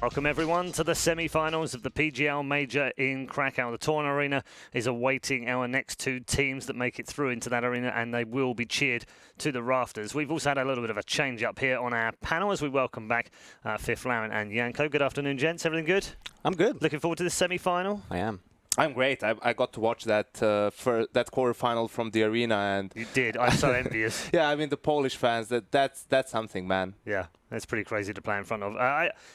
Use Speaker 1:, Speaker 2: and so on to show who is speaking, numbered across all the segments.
Speaker 1: Welcome everyone to the semi-finals of the PGL Major in Krakow. The Torn Arena is awaiting our next two teams that make it through into that arena, and they will be cheered to the rafters. We've also had a little bit of a change up here on our panel as we welcome back Fifth Lauren and Janko. Good afternoon, gents. Everything good?
Speaker 2: I'm good.
Speaker 1: Looking forward to this semi-final?
Speaker 2: I am.
Speaker 3: I'm great. I got to watch that for that quarterfinal from the arena, and
Speaker 1: you did. I'm so envious.
Speaker 3: Yeah, I mean the Polish fans. That's something, man.
Speaker 1: Yeah, that's pretty crazy to play in front of.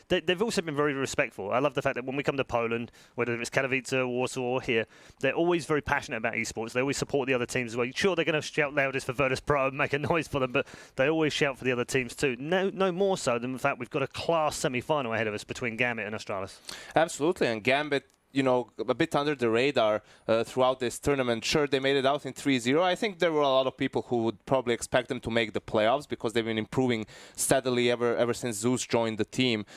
Speaker 1: They've also been very respectful. I love the fact that when we come to Poland, whether it's Katowice, Warsaw, or here, they're always very passionate about esports. They always support the other teams as well. Sure, they're going to shout loudest for Virtus Pro and make a noise for them, but they always shout for the other teams too. No more so than the fact we've got a class semi-final ahead of us between Gambit and Astralis.
Speaker 3: Absolutely, and Gambit, you know, a bit under the radar throughout this tournament. Sure, they made it out in 3-0. I think there were a lot of people who would probably expect them to make the playoffs because they've been improving steadily ever since Zeus joined the team.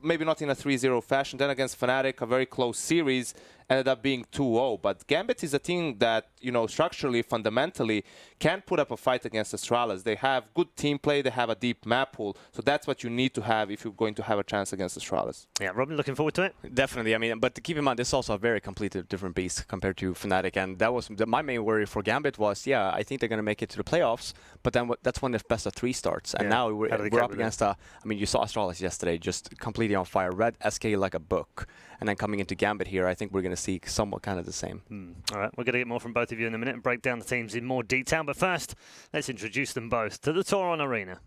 Speaker 3: Maybe not in a 3-0 fashion. Then against Fnatic, a very close series, ended up being 2-0. But Gambit is a team that, you know, structurally, fundamentally, can put up a fight against Astralis. They have good team play. They have a deep map pool. So that's what you need to have if you're going to have a chance against Astralis.
Speaker 1: Yeah, Robin, looking forward to it?
Speaker 2: Definitely. I mean, but to keep in mind, this is also a very completely different beast compared to Fnatic. And that was my main worry for Gambit was, yeah, I think they're going to make it to the playoffs. But then that's when the best of 3 starts. And now we're up against I mean, you saw Astralis yesterday just completely on fire. Read SK like a book. And then coming into Gambit here, I think we're going to see somewhat kind of the same.
Speaker 1: All right, we're going to get more from both of you in a minute and break down the teams in more detail. But first, let's introduce them both to the Torn Arena.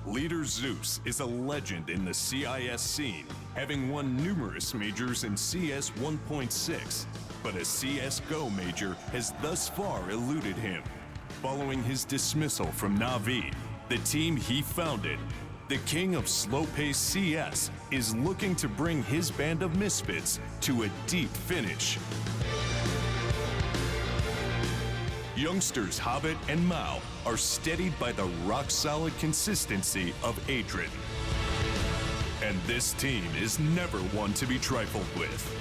Speaker 4: Leader Zeus is a legend in the CIS scene, having won numerous majors in CS 1.6, but a CSGO major has thus far eluded him. Following his dismissal from Na'Vi, the team he founded, the king of slow-paced CS is looking to bring his band of misfits to a deep finish. Youngsters Hobbit and Mao are steadied by the rock-solid consistency of Adrian. And this team is never one to be trifled with.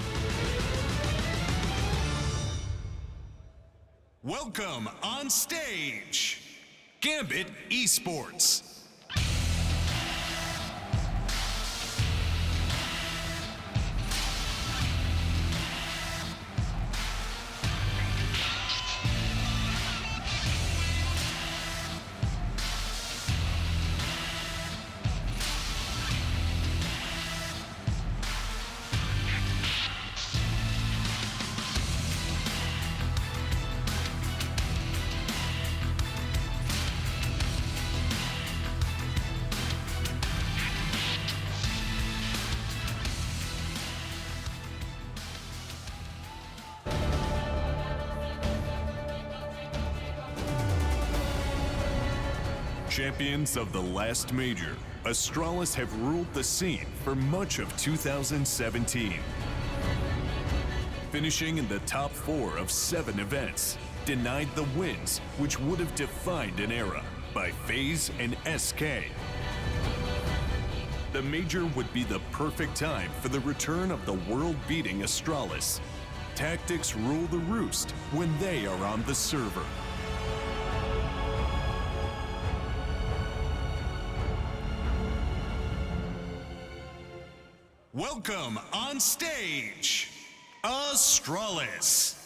Speaker 4: Welcome on stage, Gambit Esports. Champions of the last major, Astralis have ruled the scene for much of 2017. Finishing in the top 4 of 7 events, denied the wins which would have defined an era by FaZe and SK. The major would be the perfect time for the return of the world-beating Astralis. Tactics rule the roost when they are on the server. Welcome on stage, Astralis.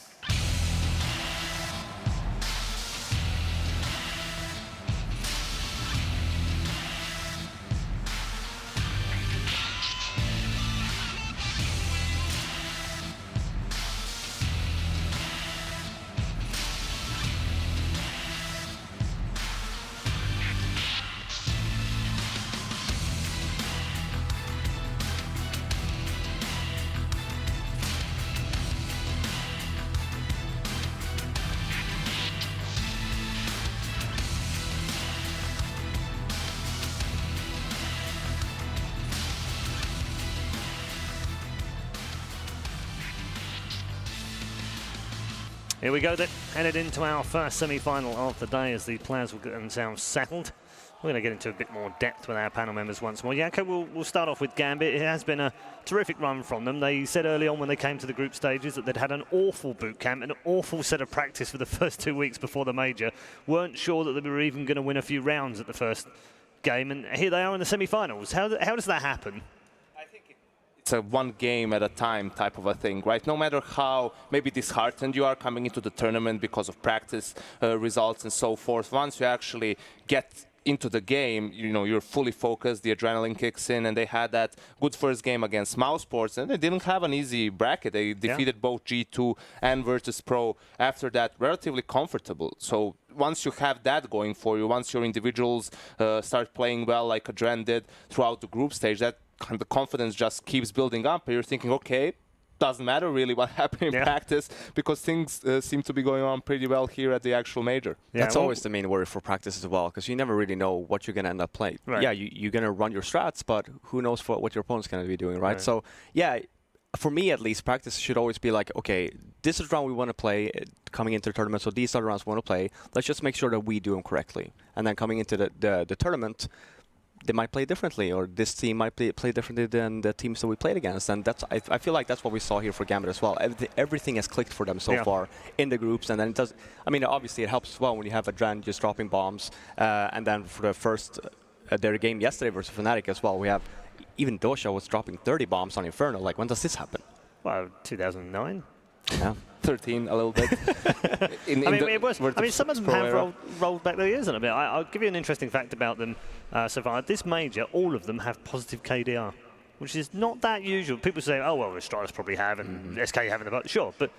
Speaker 1: Here we go then, headed into our first semi-final of the day as the players will get themselves settled. We're going to get into a bit more depth with our panel members once more. Janko, we'll start off with Gambit. It has been a terrific run from them. They said early on when they came to the group stages that they'd had an awful boot camp, an awful set of practice for the first 2 weeks before the major. Weren't sure that they were even going to win a few rounds at the first game, and here they are in the semi-finals. How does that happen?
Speaker 3: I think it's a one game at a time type of a thing, right? No matter how maybe disheartened you are coming into the tournament because of practice results and so forth, once you actually get into the game, you're fully focused, the adrenaline kicks in, and they had that good first game against Mousesports, and they didn't have an easy bracket. They defeated both G2 and Virtus Pro after that relatively comfortable. So once you have that going for you, once your individuals start playing well like Adren did throughout the group stage, that the confidence just keeps building up, and you're thinking, okay, doesn't matter really what happened in practice, because things seem to be going on pretty well here at the actual major.
Speaker 2: That's always the main worry for practice as well, because you never really know what you're going to end up playing.
Speaker 1: Right.
Speaker 2: Yeah, you're going to run your strats, but who knows what your opponent's going to be doing, right? So, yeah, for me at least, practice should always be like, okay, this is the round we want to play coming into the tournament, so these are the rounds we want to play. Let's just make sure that we do them correctly. And then coming into the tournament, they might play differently, or this team might play differently than the teams that we played against. And that's I feel like that's what we saw here for Gambit as well. Everything has clicked for them so far in the groups, and then it does. I mean, obviously it helps as well when you have Adren just dropping bombs, and then for the first their game yesterday versus Fnatic as well, we have even Dosha was dropping 30 bombs on Inferno. Like, when does this happen?
Speaker 1: Well, 2009.
Speaker 2: Yeah.
Speaker 3: 13 a little bit.
Speaker 1: Some of them have rolled back their ears a little bit. I'll give you an interesting fact about them so far. At this major, all of them have positive KDR, which is not that usual. People say, oh, well, Astralis probably have, and SK have in the boat. Sure, but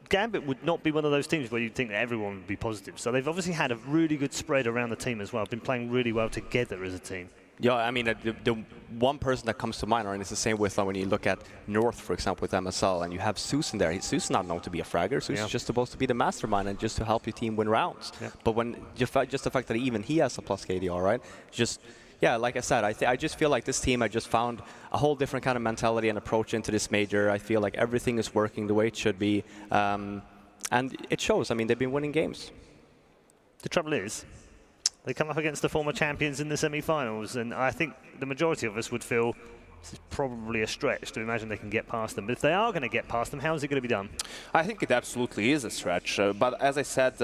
Speaker 1: Gambit would not be one of those teams where you'd think that everyone would be positive. So they've obviously had a really good spread around the team as well. Been playing really well together as a team.
Speaker 2: Yeah, I mean, the one person that comes to mind, and it's the same with when you look at North, for example, with MSL, and you have Susan there. Susan's not known to be a fragger. Susan's just supposed to be the mastermind and just to help your team win rounds. Yeah. But when just the fact that even he has a plus KDR, right? Just, yeah, like I said, I just feel like this team, I just found a whole different kind of mentality and approach into this major. I feel like everything is working the way it should be. And it shows. I mean, they've been winning games.
Speaker 1: The trouble is, they come up against the former champions in the semi-finals, and I think the majority of us would feel this is probably a stretch to imagine they can get past them. But if they are going to get past them, how is it going to be done?
Speaker 3: I think it absolutely is a stretch. But as I said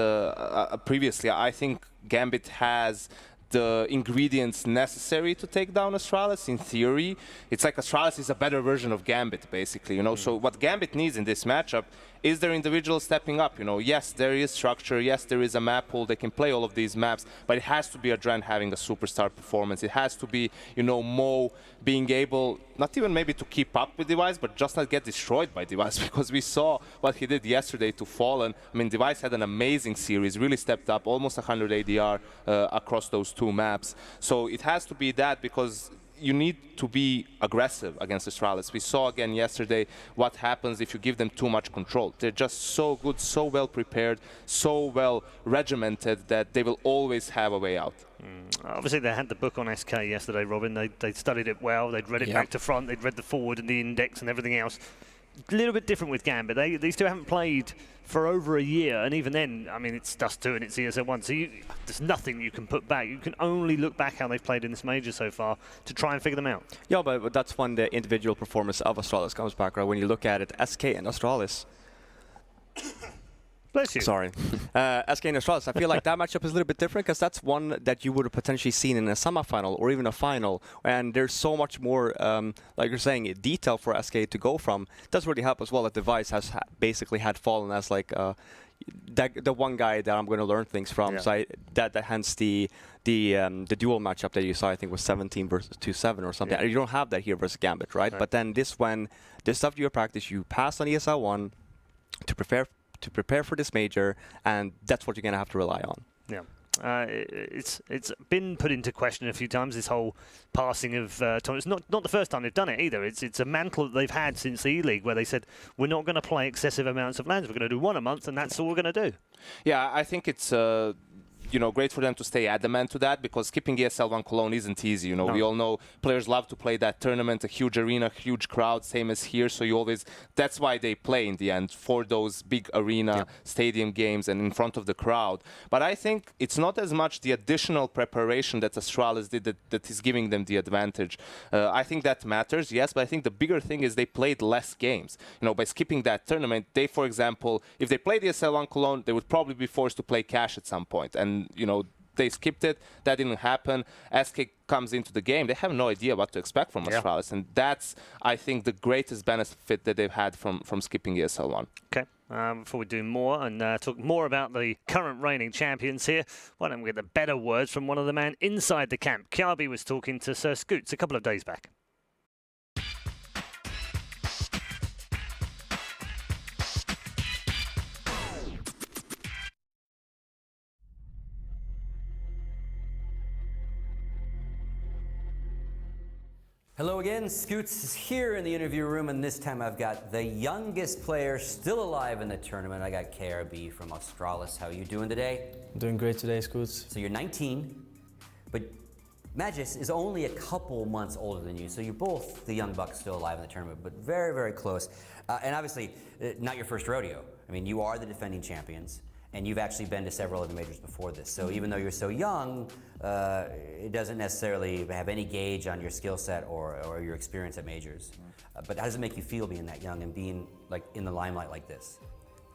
Speaker 3: previously, I think Gambit has the ingredients necessary to take down Astralis. In theory, it's like Astralis is a better version of Gambit, basically. So what Gambit needs in this matchup is their individual stepping up. Yes, there is structure. Yes, there is a map pool. They can play all of these maps, but it has to be Adren having a superstar performance. It has to be, Mo being able, not even maybe to keep up with Device, but just not get destroyed by Device, because we saw what he did yesterday to Fallen. I mean, Device had an amazing series, really stepped up, almost 100 ADR across those two maps. So it has to be that, because you need to be aggressive against Astralis. We saw again yesterday what happens if you give them too much control. They're just so good, so well prepared, so well regimented that they will always have a way out.
Speaker 1: Obviously, they had the book on SK yesterday, Robin. They studied it well. They'd read it back to front. They'd read the forward and the index and everything else. A little bit different with Gambit. These two haven't played for over a year, and even then, I mean, it's Dust 2 and it's ESL 1, so there's nothing you can put back. You can only look back how they've played in this major so far to try and figure them out. Yeah,
Speaker 2: but that's when the individual performance of Astralis comes back, right? When you look at it, SK and Astralis.
Speaker 1: Bless you.
Speaker 2: Sorry. SK and Astralis, I feel like that matchup is a little bit different, because that's one that you would have potentially seen in a semifinal or even a final. And there's so much more, like you're saying, detail for SK to go from. It does really help as well that Device has basically had Fallen as like the one guy that I'm going to learn things from. Yeah. So that hence the dual matchup that you saw, I think, was 17 versus 2-7 or something. Yeah. You don't have that here versus Gambit, right? But then when this stuff you practice, you pass on ESL 1 to prepare for this major, and that's what you're going to have to rely on.
Speaker 1: Yeah. It's been put into question a few times, this whole passing of time. It's not the first time they've done it either. It's a mantle that they've had since the E-League, where they said, we're not going to play excessive amounts of lands. We're going to do one a month, and that's all we're going to do.
Speaker 3: Yeah, I think it's great for them to stay adamant to that, because skipping ESL One Cologne isn't easy. No. We all know players love to play that tournament, a huge arena, huge crowd, same as here. So that's why they play in the end, for those big arena stadium games and in front of the crowd. But I think it's not as much the additional preparation that Astralis did that is giving them the advantage. I think that matters, yes, but I think the bigger thing is they played less games. By skipping that tournament, they, for example, if they played ESL One Cologne, they would probably be forced to play cash at some point. And, they skipped it. That didn't happen. SK comes into the game. They have no idea what to expect from Astralis. And that's, I think, the greatest benefit that they've had from skipping ESL One.
Speaker 1: Okay. Before we do more and talk more about the current reigning champions here, why don't we get the better words from one of the men inside the camp? Kjabi was talking to Sir Scoots a couple of days back.
Speaker 5: Hello again, Scoots is here in the interview room, and this time I've got the youngest player still alive in the tournament. I got KRB from Astralis. How are you doing today?
Speaker 6: I'm doing great today, Scoots.
Speaker 5: So you're 19, but Magis is only a couple months older than you, so you're both the young bucks still alive in the tournament, but very, very close. And obviously, not your first rodeo. I mean, you are the defending champions, and you've actually been to several of the majors before this. So even though you're so young, it doesn't necessarily have any gauge on your skill set or your experience at majors. But how does it make you feel being that young and being like in the limelight like this?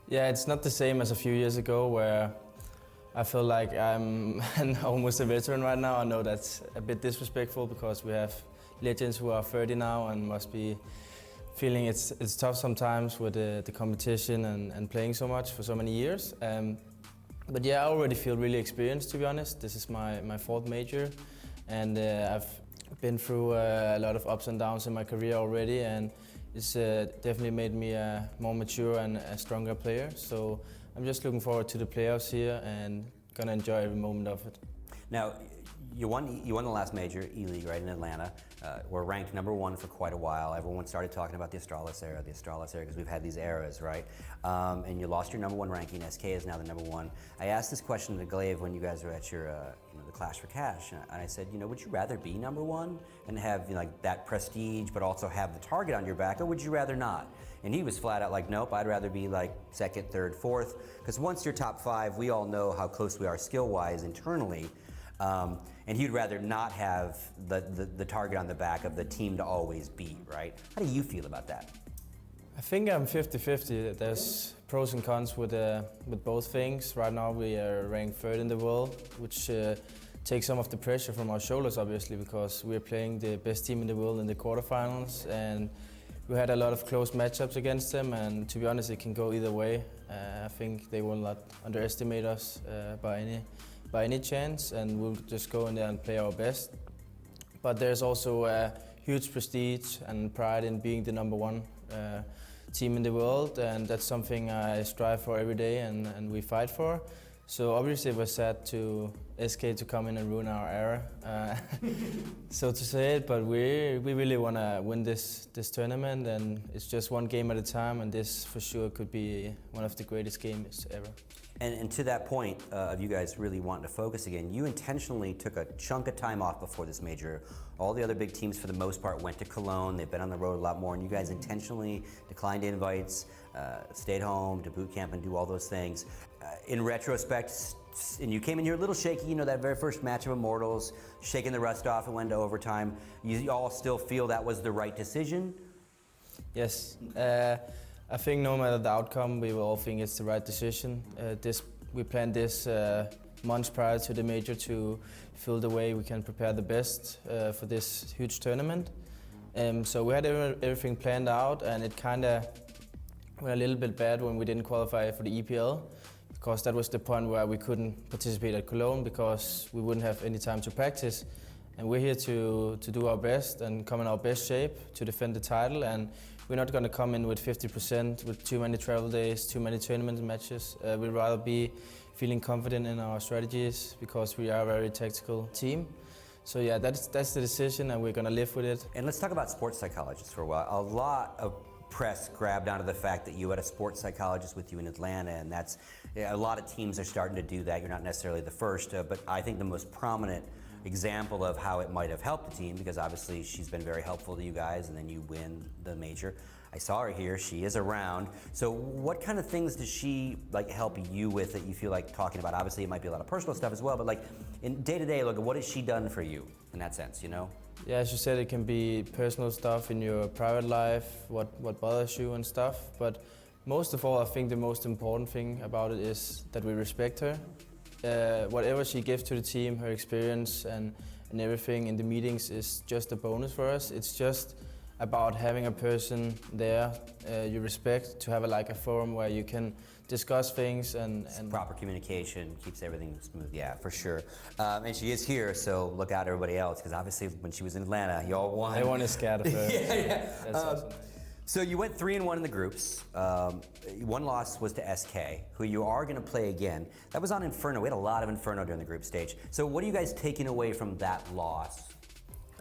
Speaker 6: Yeah, it's not the same as a few years ago where I feel like I'm almost a veteran right now. I know that's a bit disrespectful because we have legends who are 30 now and must be feeling it's tough sometimes with the competition and playing so much for so many years. But yeah, I already feel really experienced, to be honest. This is my fourth major, and I've been through a lot of ups and downs in my career already, and it's definitely made me a more mature and a stronger player. So I'm just looking forward to the playoffs here and gonna enjoy every moment of it.
Speaker 5: Now, you won the last major, E-League, right, in Atlanta. We're ranked #1 for quite a while. Everyone started talking about the Astralis era, because we've had these eras, right? And you lost your #1 ranking. SK is now the #1. I asked this question to Glaive when you guys were at your, the Clash for Cash, and I said, would you rather be #1 and have that prestige, but also have the target on your back, or would you rather not? And he was flat out like, nope, I'd rather be like 2nd, 3rd, 4th, because once you're top 5, we all know how close we are skill-wise internally. And he'd rather not have the target on the back of the team to always beat, right? How do you feel about that?
Speaker 6: I think I'm 50-50. There's pros and cons with both things. Right now we are ranked 3rd in the world, which takes some of the pressure from our shoulders, obviously, because we're playing the best team in the world in the quarterfinals, and we had a lot of close matchups against them, and to be honest, it can go either way. I think they will not underestimate us by any chance, and we'll just go in there and play our best. But there's also a huge prestige and pride in being the #1 team in the world, and that's something I strive for every day and we fight for. So obviously it was sad to SK to come in and ruin our era, so to say it, but we really want to win this tournament, and it's just one game at a time, and this for sure could be one of the greatest games ever.
Speaker 5: And to that point of you guys really wanting to focus again, you intentionally took a chunk of time off before this major. All the other big teams, for the most part, went to Cologne. They've been on the road a lot more, and you guys intentionally declined invites, stayed home to boot camp and do all those things. In retrospect, and you came in here a little shaky, that very first match of Immortals, shaking the rust off and went to overtime. You all still feel that was the right decision?
Speaker 6: Yes. I think no matter the outcome, we will all think it's the right decision. We planned this months prior to the major to feel the way we can prepare the best for this huge tournament. So we had everything planned out, and it kind of went a little bit bad when we didn't qualify for the EPL, because that was the point where we couldn't participate at Cologne because we wouldn't have any time to practice. And we're here to do our best and come in our best shape to defend the title, and we're not going to come in with 50% with too many travel days, too many tournament matches. We'd rather be feeling confident in our strategies because we are a very tactical team. So yeah, that's the decision, and we're going to live with it.
Speaker 5: And let's talk about sports psychologists for a while. A lot of press grabbed onto the fact that you had a sports psychologist with you in Atlanta, and that's a lot of teams are starting to do that. You're not necessarily the first, but I think the most prominent example of how it might have helped the team, because obviously she's been very helpful to you guys, and then you win the major. I saw her here, she is around. So what kind of things does she like help you with that you feel like talking about? Obviously it might be a lot of personal stuff as well, but like in day-to-day, look, what has she done for you in that sense, you know?
Speaker 6: Yeah, as you said, it can be personal stuff in your private life, what bothers you and stuff, but most of all, I think the most important thing about it is that we respect her. Whatever she gives to the team, her experience and everything in the meetings is just a bonus for us. It's just about having a person there you respect, to have like a forum where you can discuss things and
Speaker 5: proper communication keeps everything smooth. Yeah, for sure. And she is here, so look out everybody else, because obviously when she was in Atlanta, y'all won.
Speaker 6: Everyone is scared of her.
Speaker 5: Yeah.
Speaker 6: That's awesome.
Speaker 5: So you went 3-1 in the groups. One loss was to SK, who you are going to play again. That was on Inferno. We had a lot of Inferno during the group stage. So what are you guys taking away from that loss?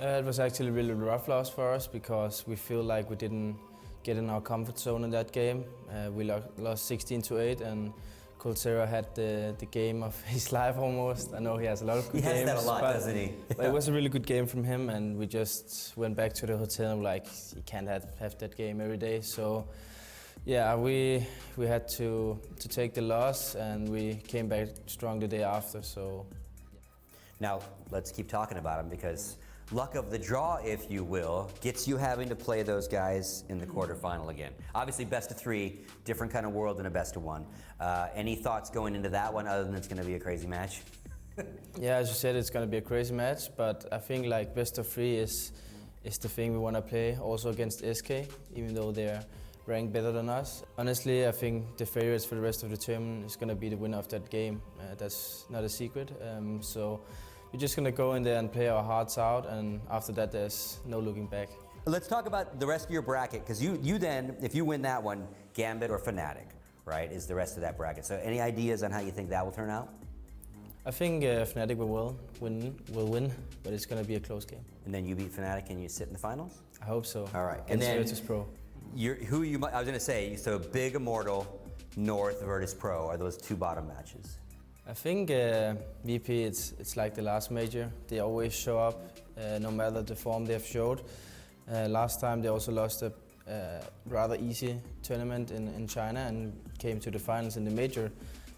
Speaker 5: It
Speaker 6: was actually a really rough loss for us, because we feel like we didn't get in our comfort zone in that game. We lost 16-8, and Colsera had the game of his life almost. I know he has a lot of good games.
Speaker 5: He has that a lot, doesn't he?
Speaker 6: But it was a really good game from him, and we just went back to the hotel and like, you can't have that game every day. So yeah, we had to take the loss, and we came back strong the day after. So
Speaker 5: now let's keep talking about him, because luck of the draw, if you will, gets you having to play those guys in the quarterfinal again. Obviously, best of 3, different kind of world than a best of 1. Any thoughts going into that one, other than it's going to be a crazy match?
Speaker 6: Yeah, as you said, it's going to be a crazy match, but I think like best of 3 is the thing we want to play, also against SK, even though they're ranked better than us. Honestly, I think the favorites for the rest of the tournament is going to be the winner of that game. That's not a secret. So we're just going to go in there and play our hearts out, and after that there's no looking back.
Speaker 5: Let's talk about the rest of your bracket, because you then, if you win that one, Gambit or Fnatic, right, is the rest of that bracket. So any ideas on how you think that will turn out?
Speaker 6: I think Fnatic will win, but it's going to be a close game.
Speaker 5: And then you beat Fnatic and you sit in the finals?
Speaker 6: I hope so.
Speaker 5: All right.
Speaker 6: And then Virtus Pro.
Speaker 5: I was going to say, so Big Immortal, North, Virtus Pro, are those 2 bottom matches?
Speaker 6: I think VP, it's like the last major. They always show up, no matter the form they have showed. Last time they also lost a rather easy tournament in China and came to the finals in the major.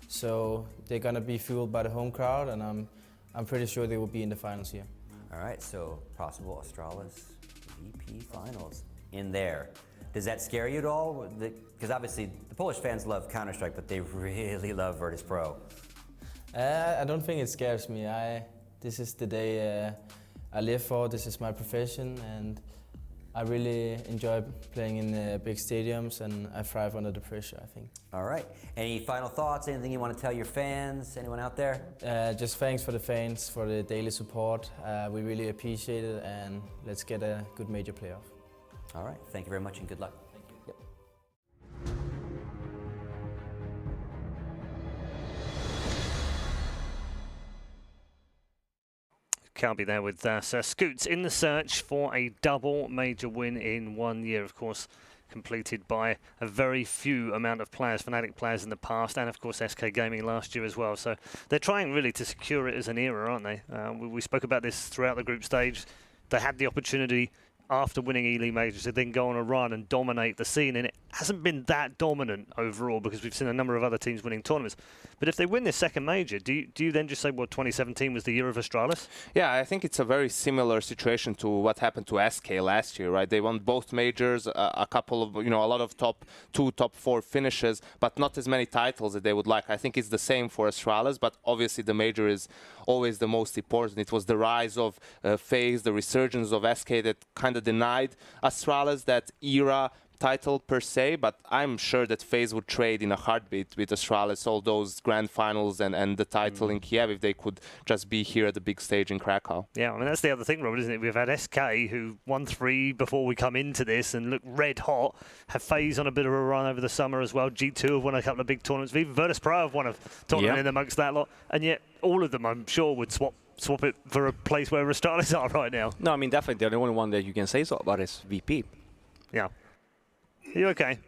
Speaker 6: So they're gonna be fueled by the home crowd, and I'm pretty sure they will be in the finals here.
Speaker 5: All right, so possible Astralis VP finals in there. Does that scare you at all? Because obviously the Polish fans love Counter-Strike, but they really love Virtus Pro.
Speaker 6: I don't think it scares me. This is the day I live for. This is my profession, and I really enjoy playing in big stadiums, and I thrive under the pressure, I think.
Speaker 5: All right. Any final thoughts? Anything you want to tell your fans? Anyone out there?
Speaker 6: Just thanks for the fans, for the daily support. We really appreciate it, and let's get a good major playoff.
Speaker 5: All right. Thank you very much, and good luck.
Speaker 6: Thank you.
Speaker 5: Yep.
Speaker 1: Can't be there with us. Scoots in the search for a double major win in 1 year, of course, completed by a very few amount of players, Fnatic players in the past, and of course SK Gaming last year as well. So they're trying really to secure it as an era, aren't they? We spoke about this throughout the group stage. They had the opportunity after winning E-League majors to then go on a run and dominate the scene, and it hasn't been that dominant overall because we've seen a number of other teams winning tournaments. But if they win this second major, do you then just say, well, 2017 was the year of Astralis?
Speaker 3: Yeah, I think it's a very similar situation to what happened to SK last year, right? They won both majors, a couple of, a lot of top 2, top 4 finishes, but not as many titles that they would like. I think it's the same for Astralis, but obviously the major is always the most important. It was the rise of FaZe, the resurgence of SK that kind of denied Astralis that era title per se, but I'm sure that FaZe would trade in a heartbeat with Astralis all those grand finals and the title in Kiev if they could just be here at the big stage in Krakow.
Speaker 1: Yeah, I mean, that's the other thing, Robert, isn't it? We've had SK, who won 3 before we come into this and look red hot, have FaZe on a bit of a run over the summer as well. G2 have won a couple of big tournaments. Even Virtus Pro have won a tournament in amongst that lot, and yet all of them, I'm sure, would swap it for a place where Astralis are right now.
Speaker 2: No, I mean, definitely the only one that you can say so about is VP.
Speaker 1: Yeah. you okay?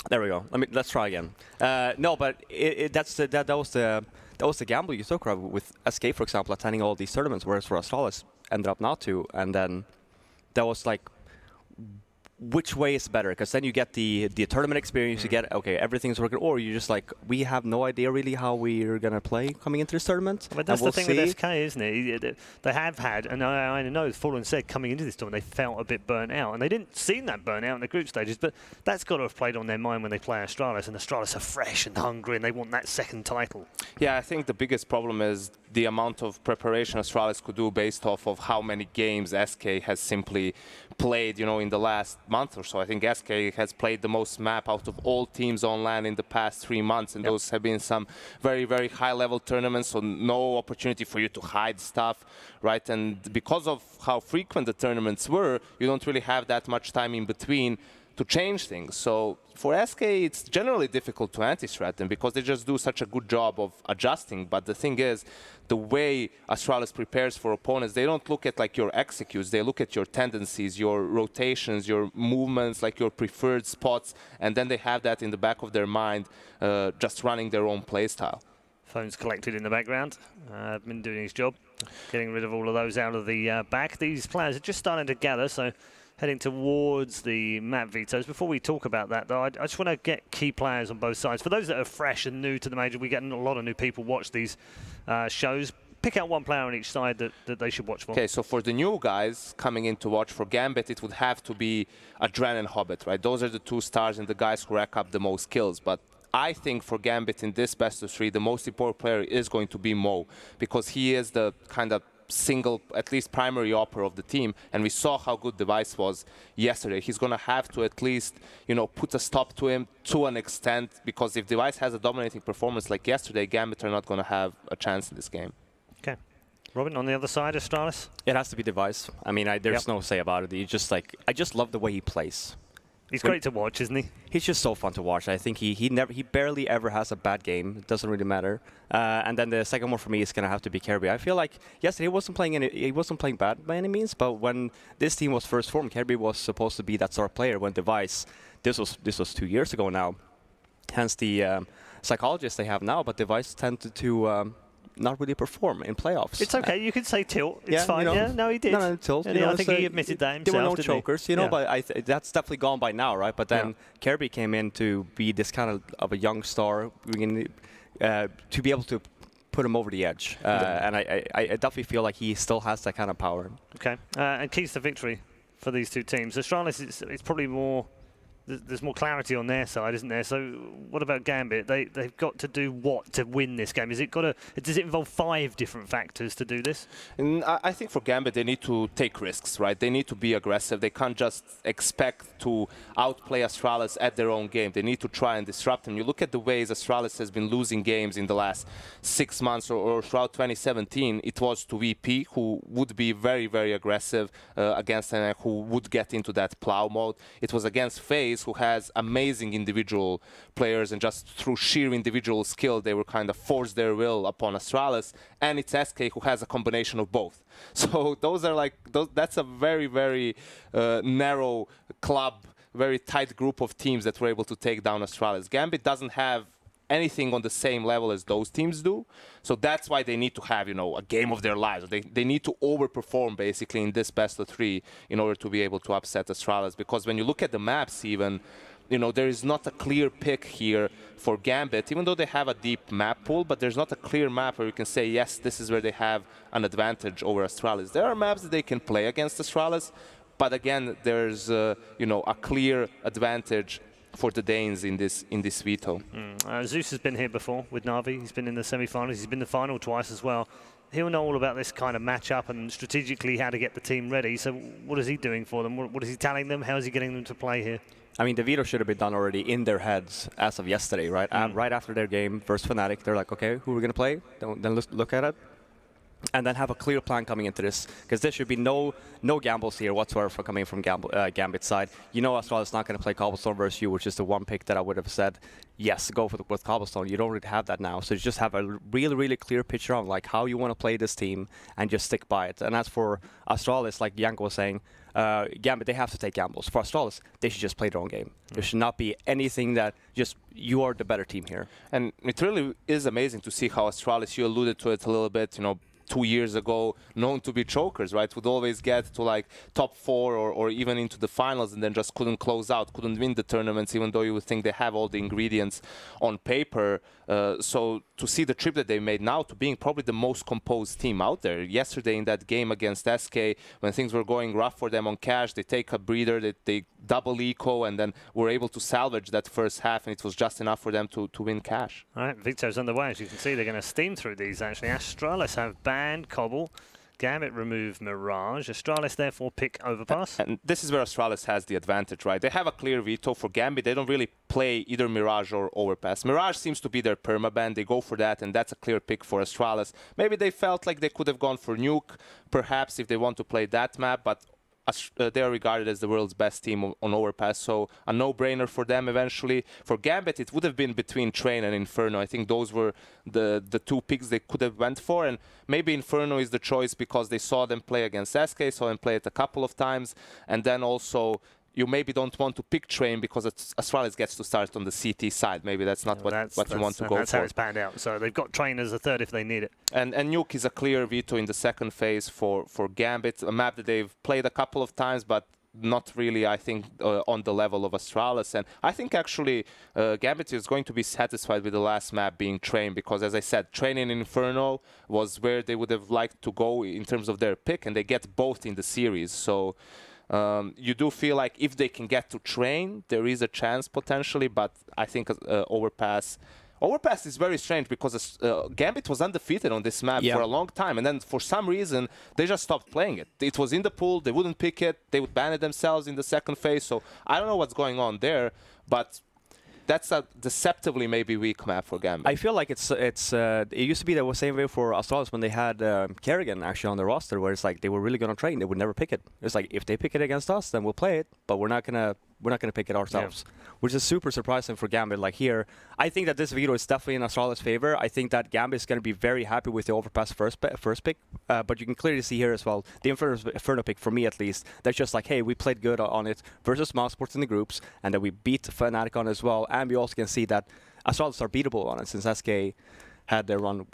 Speaker 2: There we go. Let's try again. No, but that was the gamble you took, right, with SK, for example, attending all these tournaments, whereas for Astralis ended up not to, and then that was like, which way is better? Because then you get the tournament experience, you get, okay, everything's working, or you're just like, we have no idea really how we're going to play coming into this tournament.
Speaker 1: But that's the thing with SK, isn't it? They have had, and I know Fallen said coming into this tournament, they felt a bit burnt out, and they didn't seem that burnt out in the group stages, but that's got to have played on their mind when they play Astralis, and Astralis are fresh and hungry, and they want that second title.
Speaker 3: Yeah, I think the biggest problem is the amount of preparation Astralis could do based off of how many games SK has simply played, in the last month or so. I think SK has played the most map out of all teams on LAN in the past 3 months, and those have been some very, very high-level tournaments, so no opportunity for you to hide stuff, right? And because of how frequent the tournaments were, you don't really have that much time in between to change things. So for SK, it's generally difficult to anti-strat them because they just do such a good job of adjusting. But the thing is, the way Astralis prepares for opponents, they don't look at like your executes, they look at your tendencies, your rotations, your movements, like your preferred spots, and then they have that in the back of their mind, just running their own playstyle.
Speaker 1: Phone's collected in the background. Been doing his job, getting rid of all of those out of the back. These players are just starting to gather, so heading towards the map vetoes. Before we talk about that, though, I just want to get key players on both sides. For those that are fresh and new to the Major, we get a lot of new people watch these shows. Pick out one player on each side that they should watch for.
Speaker 3: Okay, so for the new guys coming in to watch for Gambit, it would have to be Adren and Hobbit, right? Those are the 2 stars and the guys who rack up the most kills. But I think for Gambit in this best of 3, the most important player is going to be Mo, because he is the kind of single, at least primary opera of the team, and we saw how good Device was yesterday. He's going to have to at least, put a stop to him to an extent, because if Device has a dominating performance like yesterday, Gambit are not going to have a chance in this game.
Speaker 1: Okay. Robin, on the other side, Astralis?
Speaker 2: It has to be Device. I mean, there's no say about it. I just love the way he plays.
Speaker 1: He's great to watch, isn't he?
Speaker 2: He's just so fun to watch. I think he barely ever has a bad game. It doesn't really matter. And then the second one for me is gonna have to be Kirby. I feel like yesterday he wasn't playing bad by any means, but when this team was first formed, Kirby was supposed to be that star player. When Device, this was 2 years ago now. Hence the psychologists they have now, but Device tended to not really perform in playoffs.
Speaker 1: It's okay. You can say tilt. It's fine. No, he did.
Speaker 2: No, tilt.
Speaker 1: I think he admitted that himself.
Speaker 2: There were no chokers, but that's definitely gone by now, right? But then Kirby came in to be this kind of a young star, to be able to put him over the edge. And I definitely feel like he still has that kind of power.
Speaker 1: Okay. And keys to victory for these 2 teams. Astralis, it's probably more. There's more clarity on their side, isn't there? So what about Gambit? They've got to do what to win this game? Does it involve 5 different factors to do this?
Speaker 3: And I think for Gambit, they need to take risks, right? They need to be aggressive. They can't just expect to outplay Astralis at their own game. They need to try and disrupt them. You look at the ways Astralis has been losing games in the last 6 months or throughout 2017. It was to VP, who would be very, very aggressive against and who would get into that plow mode. It was against FaZe, who has amazing individual players, and just through sheer individual skill, they were kind of forced their will upon Astralis. And it's SK, who has a combination of both. So that's a very, very narrow club, very tight group of teams that were able to take down Astralis. Gambit doesn't have anything on the same level as those teams do. So that's why they need to have, a game of their lives. They need to overperform, basically, in this best of 3 in order to be able to upset Astralis. Because when you look at the maps even, there is not a clear pick here for Gambit, even though they have a deep map pool, but there's not a clear map where you can say, yes, this is where they have an advantage over Astralis. There are maps that they can play against Astralis, but again, there's, a clear advantage for the Danes in this veto.
Speaker 1: Zeus has been here before with Na'Vi. He's been in the semi-finals. He's been in the final twice as well. He'll know all about this kind of matchup and strategically how to get the team ready. So what is he doing for them? What is he telling them? How is he getting them to play here?
Speaker 2: I mean, the veto should have been done already in their heads as of yesterday, right? Right after their game versus Fnatic, they're like, okay, who are we going to play? Then let's look at it. and then have a clear plan coming into this, because there should be no gambles here whatsoever for coming from Gambit's side. You know Astralis not going to play Cobblestone versus you, which is the one pick that I would have said, yes, go with Cobblestone. You don't really have that now, so you just have a really, really clear picture on like how you want to play this team and just stick by it. And as for Astralis, like Janko was saying, Gambit, they have to take gambles. For Astralis, they should just play their own game. There should not be anything that just, you are the better team here.
Speaker 3: And it really is amazing to see how Astralis, you alluded to it a little bit, 2 years ago, known to be chokers, right? Would always get to like top 4 or even into the finals, and then just couldn't close out, couldn't win the tournaments, even though you would think they have all the ingredients on paper. So to see the trip that they made now to being probably the most composed team out there. Yesterday in that game against SK, when things were going rough for them on cash, they take a breather, they double eco, and then were able to salvage that first half, and it was just enough for them to win cash.
Speaker 1: All right, Victor's underway. As you can see, they're going to steam through these, actually. Astralis have banned Cobble. Gambit remove Mirage. Astralis therefore pick Overpass.
Speaker 3: And this is where Astralis has the advantage, right? They have a clear veto. For Gambit, they don't really play either Mirage or Overpass. Mirage seems to be their permaban. They go for that, and that's a clear pick for Astralis. Maybe they felt like they could have gone for Nuke, perhaps, if they want to play that map, but they are regarded as the world's best team on Overpass, so a no-brainer for them eventually. For Gambit, it would have been between Train and Inferno. I think those were the two picks they could have went for, and maybe Inferno is the choice because they saw them play against SK, saw them play it a couple of times, and then also you maybe don't want to pick Train because Astralis gets to start on the CT side. Maybe that's not what you want to go for.
Speaker 1: That's how it's panned out. So they've got Train as a third if they need it.
Speaker 3: And Nuke is a clear veto in the second phase for Gambit, a map that they've played a couple of times, but not really, I think, on the level of Astralis. And I think actually Gambit is going to be satisfied with the last map being Train, because as I said, Train in Inferno was where they would have liked to go in terms of their pick, and they get both in the series. So you do feel like if they can get to Train, there is a chance potentially, but I think Overpass is very strange because Gambit was undefeated on this map for a long time, and then for some reason they just stopped playing it. It was in the pool, they wouldn't pick it, they would ban it themselves in the second phase, so I don't know what's going on there, but that's a deceptively maybe weak map for Gambit.
Speaker 2: I feel like it used to be the same way for Astralis when they had Kerrigan actually on the roster, where it's like they were really going to train, they would never pick it. It's like if they pick it against us, then we'll play it, but we're not gonna pick it ourselves, which is super surprising for Gambit. Like here, I think that this veto is definitely in Astralis' favor. I think that Gambit is going to be very happy with the Overpass first pick, but you can clearly see here as well, the Inferno pick, for me at least, that's just like, hey, we played good on it versus Mousesports in the groups, and then we beat Fnatic on it as well, and we also can see that Astralis are beatable on it, since SK had their run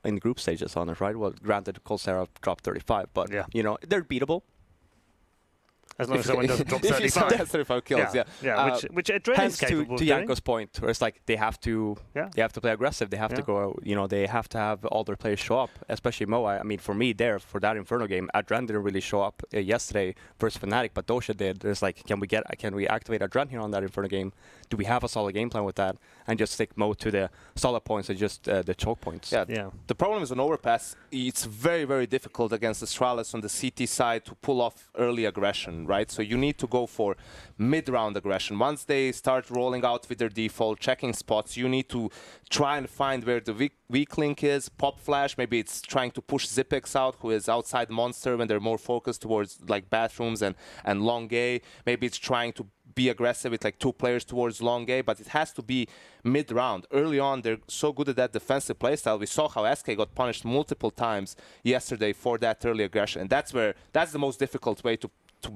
Speaker 2: in the group stages on it, right? Well, granted, Colsera dropped 35, but, they're beatable.
Speaker 1: As long as someone doesn't drop 35.
Speaker 3: That's 35 kills,
Speaker 1: which Adrenalin's capable
Speaker 2: to Janko's point, where it's like they have to play aggressive, they have to go, they have to have all their players show up, especially Mo. I mean, for me there, for that Inferno game, Adren didn't really show up yesterday versus Fnatic, but Dosha did. There's like, can we activate Adren here on that Inferno game? Do we have a solid game plan with that? And just stick Mo to the solid points and just the choke points.
Speaker 3: Yeah. The problem is on Overpass, it's very, very difficult against Astralis on the CT side to pull off early aggression, right? So you need to go for mid-round aggression. Once they start rolling out with their default, checking spots, you need to try and find where the weak link is, pop flash. Maybe it's trying to push Zipex out, who is outside Monster when they're more focused towards like bathrooms and long A. Maybe it's trying to be aggressive with like 2 players towards long A, but it has to be mid-round. Early on, they're so good at that defensive playstyle. We saw how SK got punished multiple times yesterday for that early aggression, and that's the most difficult way to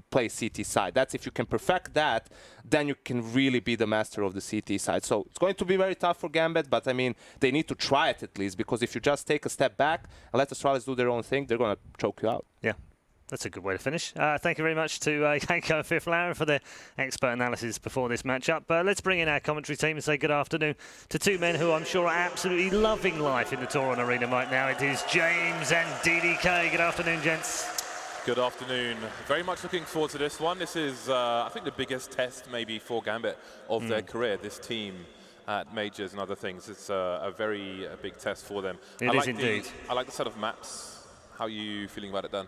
Speaker 3: play CT side. That's if you can perfect that, then you can really be the master of the CT side. So it's going to be very tough for Gambit, but I mean, they need to try it at least, because if you just take a step back and let Astralis do their own thing, they're going to choke you out.
Speaker 1: Yeah. That's a good way to finish. Thank you very much to Janko and Fifth Laren for the expert analysis before this matchup. Let's bring in our commentary team and say good afternoon to 2 men who I'm sure are absolutely loving life in the Toron Arena right now. It is James and DDK. Good afternoon, gents.
Speaker 7: Good afternoon. Very much looking forward to this one. This is, I think, the biggest test maybe for Gambit of their career, this team at majors and other things. It's a very big test for them.
Speaker 1: It is indeed.
Speaker 7: I like the set of maps. How are you feeling about it, Dan?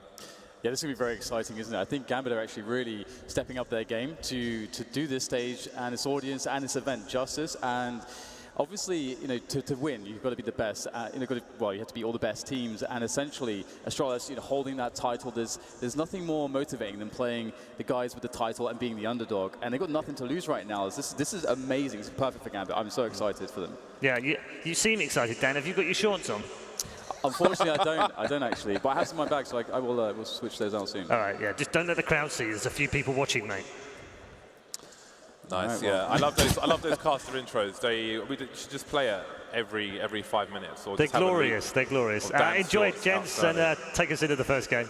Speaker 8: Yeah, this is going to be very exciting, isn't it? I think Gambit are actually really stepping up their game to do this stage and its audience and its event justice. And obviously, you know, to win, you've got to be the best. You have to beat all the best teams, and essentially, Astralis, you know, holding that title. There's nothing more motivating than playing the guys with the title and being the underdog, and they've got nothing to lose right now. This is amazing. It's perfect for Gambit. I'm so excited for them.
Speaker 1: Yeah, you seem excited, Dan. Have you got your shorts on?
Speaker 8: Unfortunately, I don't actually, but I have some in my bag, so I will we'll switch those out soon.
Speaker 1: All right, yeah, just don't let the crowd see. There's a few people watching, mate.
Speaker 7: Nice, yeah. I love those caster intros. We should just play it every 5 minutes. Or
Speaker 1: they're glorious. They're glorious. Enjoy it, gents, and take us into the first game.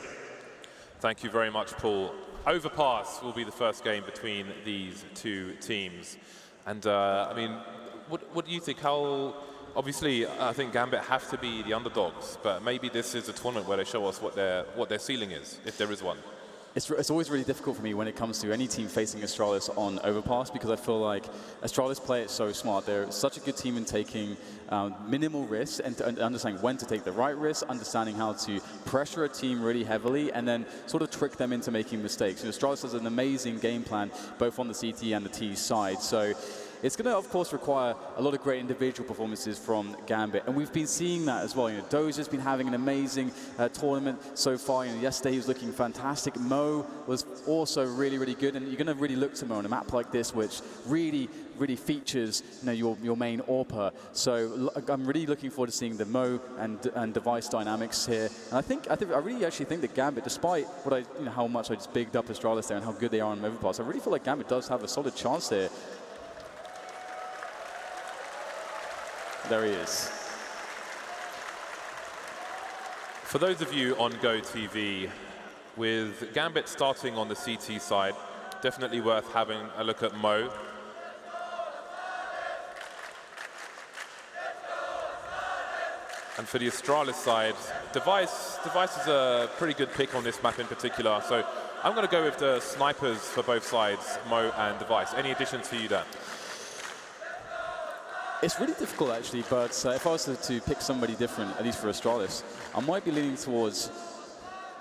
Speaker 7: Thank you very much, Paul. Overpass will be the first game between these two teams. And I mean, what do you think? Obviously, I think Gambit have to be the underdogs, but maybe this is a tournament where they show us what their ceiling is, if there is one.
Speaker 8: It's always really difficult for me when it comes to any team facing Astralis on Overpass, because I feel like Astralis play it so smart. They're such a good team in taking minimal risks and understanding when to take the right risks, understanding how to pressure a team really heavily, and then sort of trick them into making mistakes. And Astralis has an amazing game plan, both on the CT and the T side. So it's going to, of course, require a lot of great individual performances from Gambit, and we've been seeing that as well. You know, Doja's been having an amazing tournament so far. You know, yesterday he was looking fantastic. Mo was also really, really good, and you're going to really look to Mo on a map like this, which really features, you know, your main AWPer. So I'm really looking forward to seeing the Mo and device dynamics here. And I really actually think that Gambit, despite what how much I just bigged up Astralis there and how good they are on Overpass, I really feel like Gambit does have a solid chance here. There he is.
Speaker 7: For those of you on Go TV, with Gambit starting on the CT side, definitely worth having a look at Mo. And for the Astralis side, Device is a pretty good pick on this map in particular. So I'm going to go with the snipers for both sides, Mo and Device. Any additions for you, Dan?
Speaker 8: It's really difficult, actually, but if I was to pick somebody different, at least for Astralis, I might be leaning towards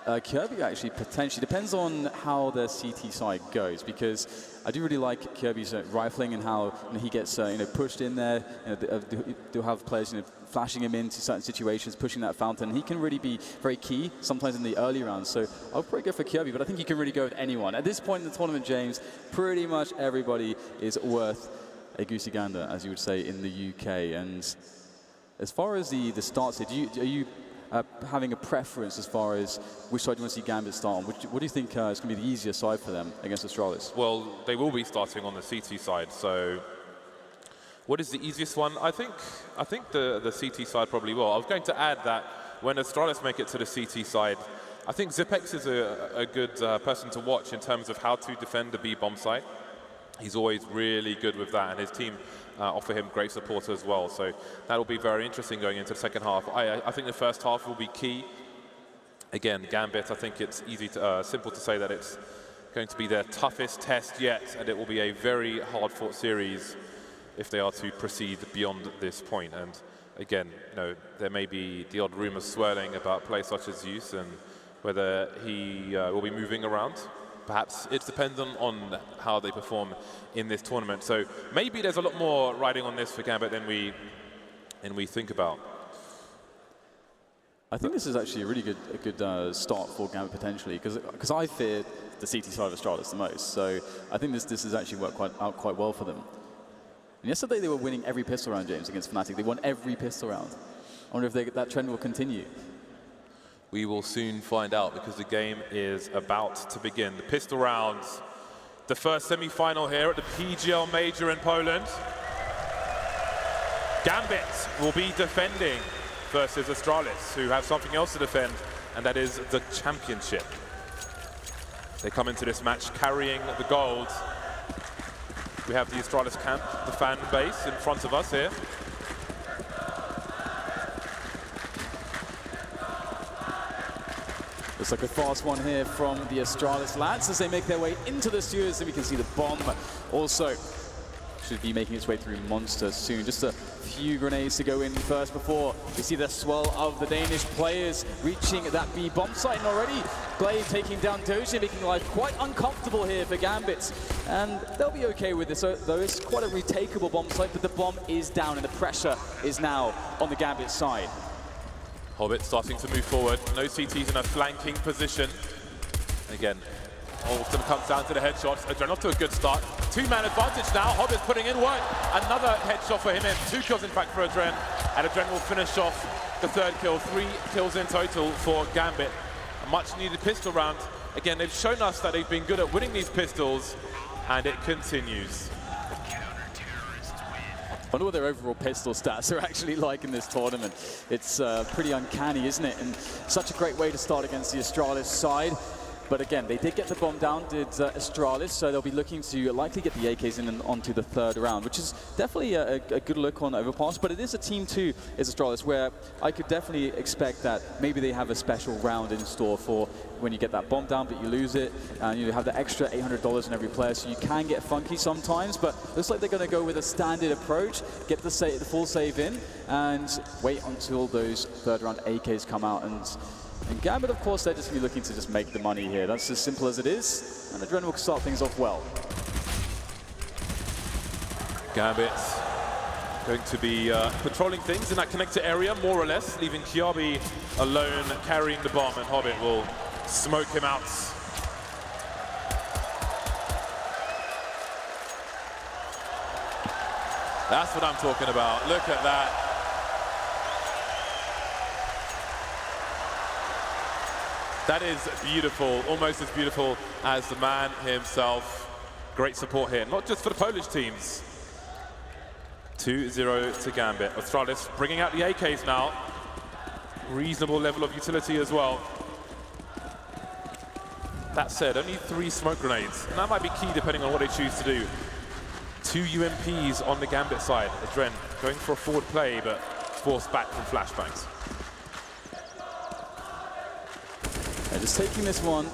Speaker 8: Kirby, actually, potentially. Depends on how the CT side goes, because I do really like Kirby's rifling and how he gets pushed in there. They'll have players flashing him into certain situations, pushing that fountain. He can really be very key sometimes in the early rounds. So I'll probably go for Kirby, but I think you can really go with anyone. At this point in the tournament, James, pretty much everybody is worth a goosey gander, as you would say in the UK. And as far as the starts here, are you having a preference as far as which side you want to see Gambit start on? What do you think is going to be the easier side for them against Astralis?
Speaker 7: Well, they will be starting on the CT side, so what is the easiest one? I think the CT side probably will. I was going to add that when Astralis make it to the CT side, I think Zipex is a good person to watch in terms of how to defend the B-bomb site. He's always really good with that, and his team offer him great support as well. So that will be very interesting going into the second half. I think the first half will be key. Again, Gambit, I think it's simple to say that it's going to be their toughest test yet, and it will be a very hard-fought series if they are to proceed beyond this point. And again, there may be the odd rumors swirling about players such as Zeus and whether he will be moving around. Perhaps it's dependent on how they perform in this tournament. So maybe there's a lot more riding on this for Gambit than we think about.
Speaker 8: I think this is actually a really good start for Gambit potentially, because I fear the CT side of Astralis the most. So I think this has actually worked out quite well for them. And yesterday they were winning every pistol round, James, against Fnatic. They won every pistol round. I wonder if that trend will continue.
Speaker 7: We will soon find out, because the game is about to begin. The pistol rounds, the first semi-final here at the PGL Major in Poland. Gambit will be defending versus Astralis, who have something else to defend, and that is the championship. They come into this match carrying the gold. We have the Astralis camp, the fan base in front of us here.
Speaker 8: Looks like a fast one here from the Astralis lads as they make their way into the sewers, and we can see the bomb also should be making its way through Monster soon. Just a few grenades to go in first before we see the swell of the Danish players reaching that B bomb site. And already Glade taking down Doja, making life quite uncomfortable here for Gambit. And they'll be okay with this, though it's quite a retakeable bomb site, but the bomb is down and the pressure is now on the Gambit side.
Speaker 7: Hobbit starting to move forward. No CTs in a flanking position. Again, all of them comes down to the headshots. Adren off to a good start. Two-man advantage now. Hobbit's putting in work. Another headshot for him in. 2 kills in fact for Adren. And Adren will finish off the 3rd kill. 3 kills in total for Gambit. A much-needed pistol round. Again, they've shown us that they've been good at winning these pistols, and it continues.
Speaker 8: I wonder what their overall pistol stats are actually like in this tournament. It's pretty uncanny, isn't it? And such a great way to start against the Astralis side. But again, they did get the bomb down, did Astralis, so they'll be looking to likely get the AKs in and onto the 3rd round, which is definitely a good look on Overpass. But it is a team 2, is Astralis, where I could definitely expect that maybe they have a special round in store for when you get that bomb down, but you lose it, and you have the extra $800 in every player, so you can get funky sometimes. But looks like they're going to go with a standard approach, get the full save in, and wait until those 3rd round AKs come out. And Gambit, of course, they're just going to be looking to just make the money here. That's as simple as it is, and Adren will start things off well.
Speaker 7: Gambit going to be patrolling things in that connector area, more or less, leaving Kiabi alone carrying the bomb, and Hobbit will smoke him out. That's what I'm talking about. Look at that. That is beautiful, almost as beautiful as the man himself. Great support here, not just for the Polish teams. 2-0 to Gambit. Astralis bringing out the AKs now. Reasonable level of utility as well. That said, only 3 smoke grenades, and that might be key depending on what they choose to do. 2 UMPs on the Gambit side. Adren going for a forward play, but forced back from flashbangs.
Speaker 8: Just taking this one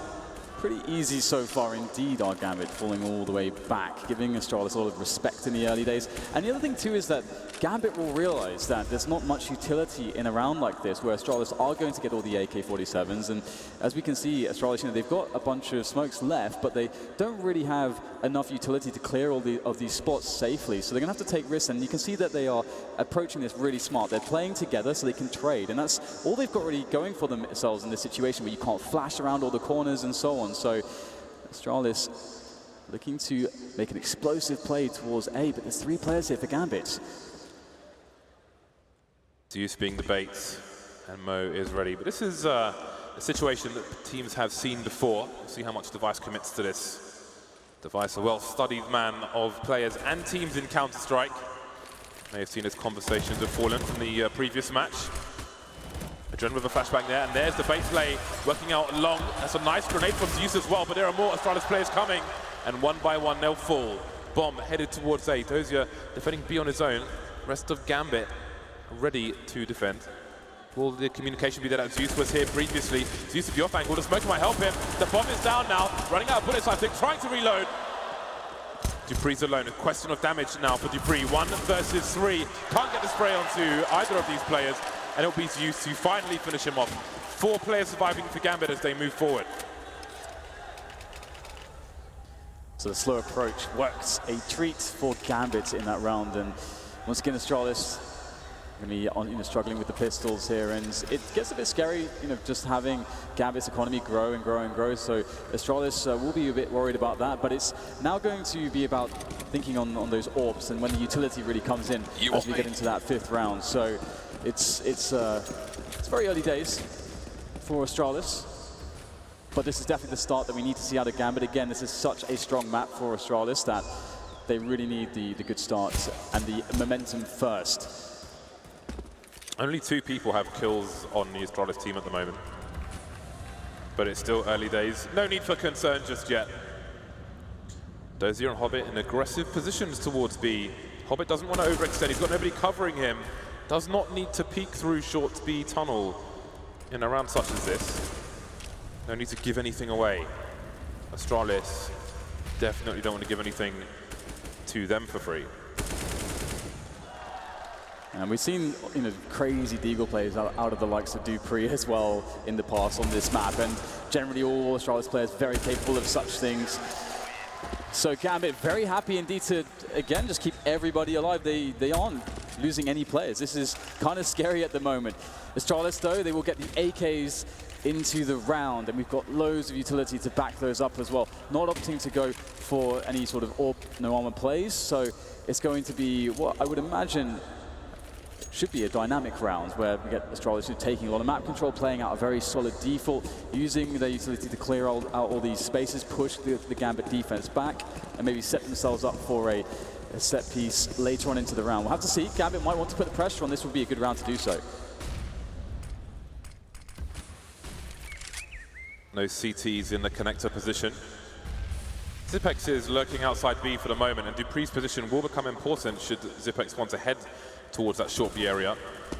Speaker 8: pretty easy so far indeed, our Gambit falling all the way back, giving Astralis a lot of respect in the early days. And the other thing too is that Gambit will realize that there's not much utility in a round like this where Astralis are going to get all the AK-47s. And as we can see, Astralis, they've got a bunch of smokes left, but they don't really have enough utility to clear all of these spots safely. So they're going to have to take risks, and you can see that they are approaching this really smart. They're playing together so they can trade, and that's all they've got really going for themselves in this situation where you can't flash around all the corners and so on. So Astralis looking to make an explosive play towards A, but there's 3 players here for Gambit.
Speaker 7: Zeus being the bait, and Mo is ready. But this is a situation that teams have seen before. We'll see how much Device commits to this. Device, a well-studied man of players and teams in Counter-Strike. May have seen his conversations have fallen from the previous match. Adren with a flashbang there, and there's the bait play working out long. That's a nice grenade from Zeus as well, but there are more Astralis players coming, and one by one they'll fall. Bomb headed towards A. Dozier defending B on his own. Rest of Gambit ready to defend. Will the communication be there that Zeus was here previously? Zeus, if you're flank, the smoke might help him. The bomb is down now, running out of bullets, I think, trying to reload. Dupree's alone, a question of damage now for Dupree. 1 versus 3. Can't get the spray onto either of these players, and it'll be Zeus to finally finish him off. 4 players surviving for Gambit as they move forward.
Speaker 8: So the slow approach works a treat for Gambit in that round, and once again Astralis going to be struggling with the pistols here, and it gets a bit scary, just having Gambit's economy grow and grow and grow. So Astralis will be a bit worried about that, but it's now going to be about thinking on those orbs and when the utility really comes in as we get into that 5th round. So it's very early days for Astralis, but this is definitely the start that we need to see out of Gambit. Again, this is such a strong map for Astralis that they really need the good starts and the momentum first.
Speaker 7: Only 2 people have kills on the Astralis team at the moment. But it's still early days. No need for concern just yet. Dozier and Hobbit in aggressive positions towards B. Hobbit doesn't want to overextend. He's got nobody covering him. Does not need to peek through short B tunnel in a round such as this. No need to give anything away. Astralis definitely don't want to give anything to them for free.
Speaker 8: And we've seen, you know, crazy Deagle plays out of the likes of Dupree as well in the past on this map, and generally all Astralis players very capable of such things. So Gambit very happy indeed to, again, just keep everybody alive. They aren't losing any players. This is kind of scary at the moment. Astralis, though, they will get the AKs into the round, and we've got loads of utility to back those up as well. Not opting to go for any sort of no armor plays, so it's going to be what I would imagine should be a dynamic round where we get Astralis taking a lot of map control, playing out a very solid default, using their utility to clear out all these spaces, push the Gambit defense back, and maybe set themselves up for a set piece later on into the round. We'll have to see. Gambit might want to put the pressure on. This would be a good round to do so.
Speaker 7: No CTs in the connector position. Zipex is lurking outside B for the moment, and Dupree's position will become important should Zipex want to head towards that short B area.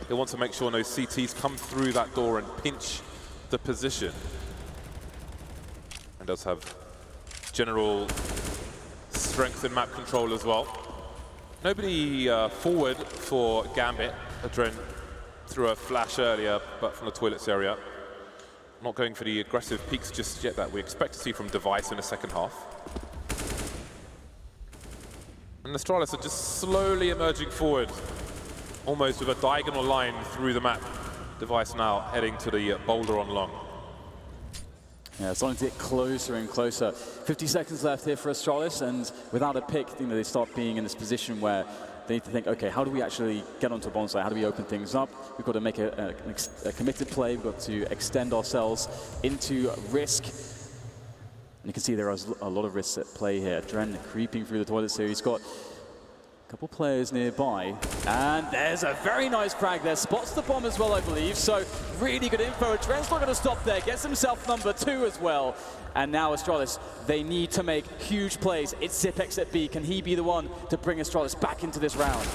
Speaker 7: They want to make sure no CTs come through that door and pinch the position. And does have general strength in map control as well. Nobody forward for Gambit. Adren threw a flash earlier, but from the toilets area. Not going for the aggressive peaks just yet that we expect to see from Device in the second half. And Astralis are just slowly emerging forward, almost with a diagonal line through the map. Device now heading to the boulder on long.
Speaker 8: Yeah, starting to get closer and closer. 50 seconds left here for Astralis, and without a pick, you know, they start being in this position where they need to think, okay, how do we actually get onto a bomb site? How do we open things up? We've got to make a committed play. We've got to extend ourselves into risk. And you can see there are a lot of risks at play here. Dren creeping through the toilet, so he's got a couple players nearby. And there's a very nice frag there. Spots the bomb as well, I believe. So really good info. Dren's not going to stop there. Gets himself number 2 as well. And now Astralis, they need to make huge plays. It's Zipex at B. Can he be the one to bring Astralis back into this round?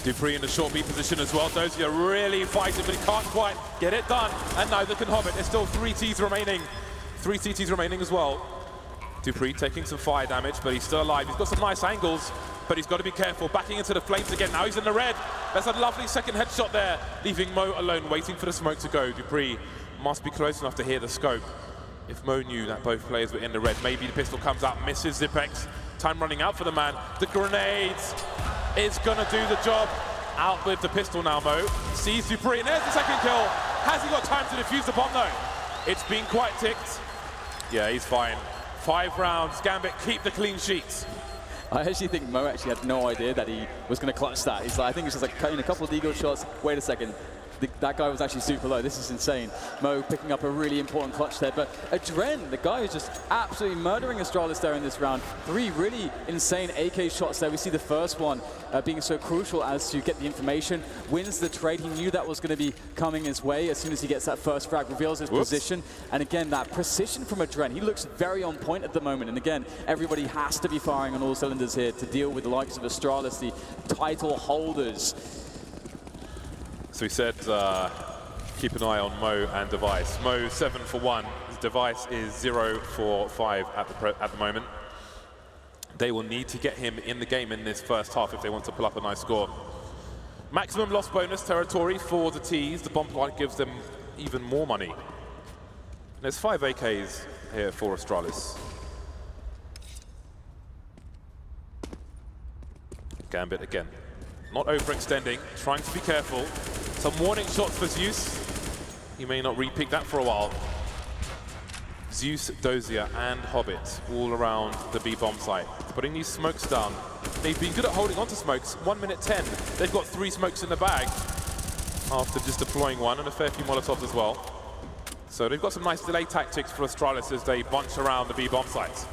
Speaker 7: Dupree in the short B position as well. Dozier really fighting, but he can't quite get it done. And neither can Hobbit. There's still 3 Ts remaining. 3 CTs remaining as well. Dupree taking some fire damage, but he's still alive. He's got some nice angles, but he's got to be careful. Backing into the flames again. Now he's in the red. That's a lovely second headshot there, leaving Mo alone, waiting for the smoke to go. Dupree must be close enough to hear the scope. If Mo knew that both players were in the red, maybe the pistol comes out, misses Zipex. Time running out for the man. The grenades is going to do the job. Out with the pistol now, Mo. Sees Dupree, and there's the second kill. Has he got time to defuse the bomb, though? It's been quite ticked. Yeah, he's fine. 5 rounds. Gambit keep the clean sheets.
Speaker 8: I actually think Mo actually had no idea that he was going to clutch that. He's like, I think it's just like cutting a couple of Deagle shots. Wait a second. That guy was actually super low. This is insane. Mo picking up a really important clutch there. But Adren, the guy who's just absolutely murdering Astralis there in this round. 3 really insane AK shots there. We see the first one being so crucial as to get the information. Wins the trade. He knew that was going to be coming his way as soon as he gets that first frag. Reveals his position. And again, that precision from Adren. He looks very on point at the moment. And again, everybody has to be firing on all cylinders here to deal with the likes of Astralis, the title holders.
Speaker 7: So he said, keep an eye on Mo and Device. Mo 7 for 1. Device is 0 for 5 at the moment. They will need to get him in the game in this first half if they want to pull up a nice score. Maximum loss bonus territory for the Ts. The bomb plant gives them even more money. And there's 5 AKs here for Astralis. Gambit again. Not overextending, trying to be careful. Some warning shots for Zeus. He may not repick that for a while. Zeus, Dozier, and Hobbit all around the B bomb site. Putting these smokes down. They've been good at holding onto smokes. 1 minute 10. They've got 3 smokes in the bag after just deploying 1 and a fair few Molotovs as well. So they've got some nice delay tactics for Astralis as they bunch around the B bomb sites.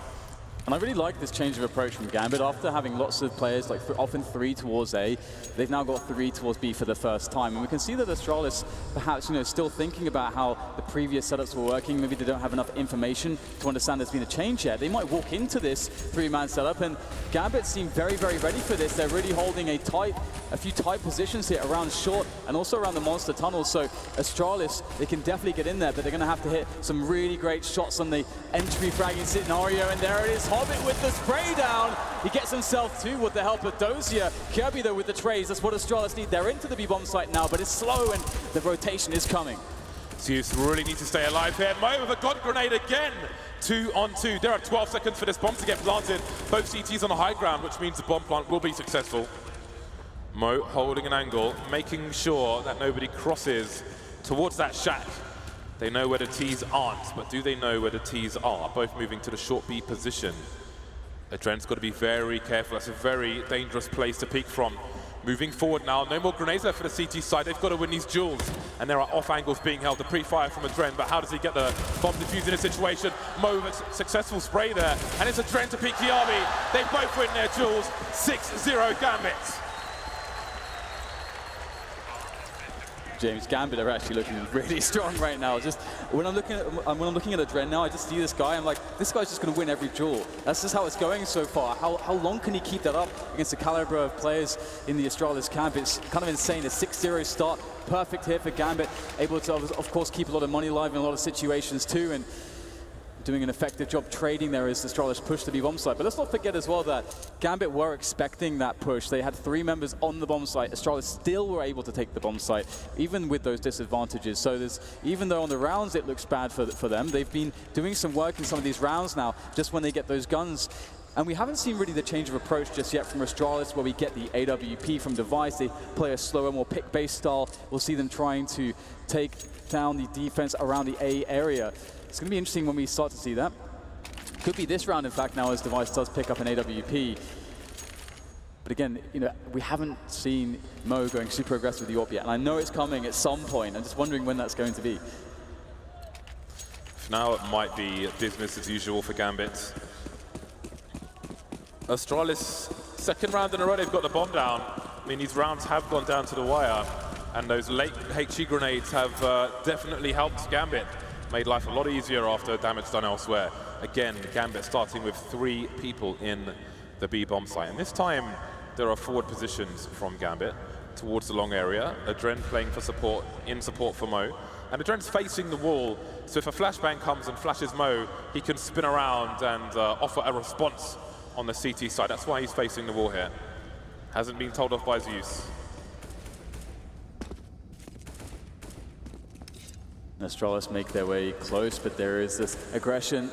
Speaker 8: And I really like this change of approach from Gambit. After having lots of players, like often 3 towards A, they've now got 3 towards B for the first time. And we can see that Astralis, perhaps, you know, still thinking about how the previous setups were working. Maybe they don't have enough information to understand there's been a change yet. They might walk into this 3-man setup, and Gambit seem very, very ready for this. They're really holding a few tight positions here around short and also around the monster tunnel. So Astralis, they can definitely get in there, but they're going to have to hit some really great shots on the entry fragging scenario. And there it is. Hobbit with the spray down. He gets himself two with the help of Dozier. Kirby, though, with the trades. That's what Astralis need. They're into the B-bomb site now, but it's slow, and the rotation is coming.
Speaker 7: Zeus really needs to stay alive here. Mo with a God Grenade again. 2 on 2. There are 12 seconds for this bomb to get planted. Both CTs on the high ground, which means the bomb plant will be successful. Mo holding an angle, making sure that nobody crosses towards that shack. They know where the T's aren't, but do they know where the T's are? Both moving to the short B position. Adren's got to be very careful. That's a very dangerous place to peek from. Moving forward now, no more grenades left for the CT side. They've got to win these duels, and there are off angles being held. The pre-fire from Adren, but how does he get the bomb defused in a situation? Mo with a successful spray there, and it's Adren to peek Kiabi. They both win their duels. 6-0 Gambit.
Speaker 8: James, Gambit are actually looking really strong right now. Just when I'm looking at Adren now, I just see this guy. I'm like, this guy's just going to win every duel. That's just how it's going so far. How long can he keep that up against the caliber of players in the Astralis camp? It's kind of insane. A 6-0 start, perfect here for Gambit, able to of course keep a lot of money alive in a lot of situations too, and doing an effective job trading there as Astralis push the B-bomb site. But let's not forget as well that Gambit were expecting that push. They had 3 members on the bomb site. Astralis still were able to take the bomb site, even with those disadvantages. So even though on the rounds it looks bad for them, they've been doing some work in some of these rounds now, just when they get those guns. And we haven't seen really the change of approach just yet from Astralis, where we get the AWP from Device. They play a slower, more pick-based style. We'll see them trying to take down the defense around the A area. It's going to be interesting when we start to see that. Could be this round, in fact, now as Device does pick up an AWP. But again, you know, we haven't seen Mo going super aggressive with the AWP yet, and I know it's coming at some point. I'm just wondering when that's going to be.
Speaker 7: For now, it might be business as usual for Gambit. Astralis, second round in a row, they've got the bomb down. I mean, these rounds have gone down to the wire, and those late HE grenades have definitely helped Gambit. Made life a lot easier after damage done elsewhere. Again, Gambit starting with 3 people in the B bomb site. And this time, there are forward positions from Gambit towards the long area. Adren playing for support, in support for Mo. And Adren's facing the wall, so if a flashbang comes and flashes Mo, he can spin around and offer a response on the CT side. That's why he's facing the wall here. Hasn't been told off by Zeus.
Speaker 8: Astralis make their way close, but there is this aggression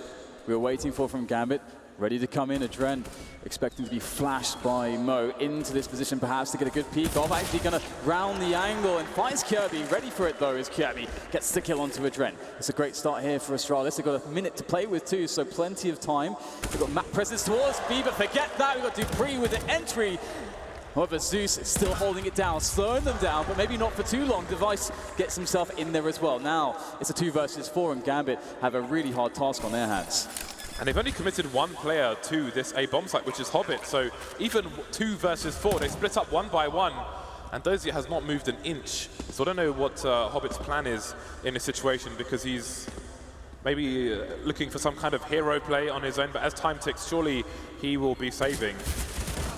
Speaker 8: we were waiting for from Gambit. Ready to come in, Adren expecting to be flashed by Mo into this position perhaps to get a good peek off. Actually going to round the angle and finds Kirby. Ready for it though as Kirby gets the kill onto Adren. It's a great start here for Astralis. They've got a minute to play with too, so plenty of time. They've got map presence towards B, but forget that. We've got Dupree with the entry. However, Zeus is still holding it down, slowing them down, but maybe not for too long. Device gets himself in there as well. Now it's a 2 versus 4, and Gambit have a really hard task on their hands.
Speaker 7: And they've only committed 1 player to this A bomb site, which is Hobbit. So even 2 versus 4, they split up 1 by 1. And Dozier has not moved an inch. So I don't know what Hobbit's plan is in this situation, because he's maybe looking for some kind of hero play on his own. But as time ticks, surely he will be saving.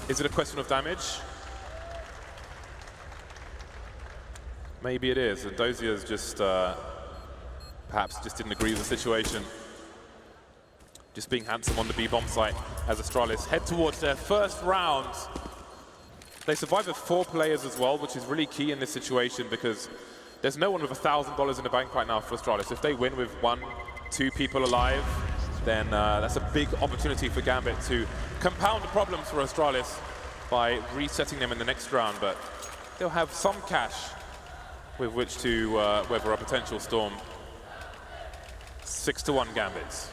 Speaker 7: Is it a question of damage? Maybe it is. And Dozier's just perhaps just didn't agree with the situation. Just being handsome on the B bomb site as Astralis head towards their first round. They survive with 4 players as well, which is really key in this situation, because there's no one with $1,000 in the bank right now for Astralis. If they win with 1, 2 people alive, then that's a big opportunity for Gambit to compound the problems for Astralis by resetting them in the next round. But they'll have some cash with which to weather a potential storm. 6-1 Gambit.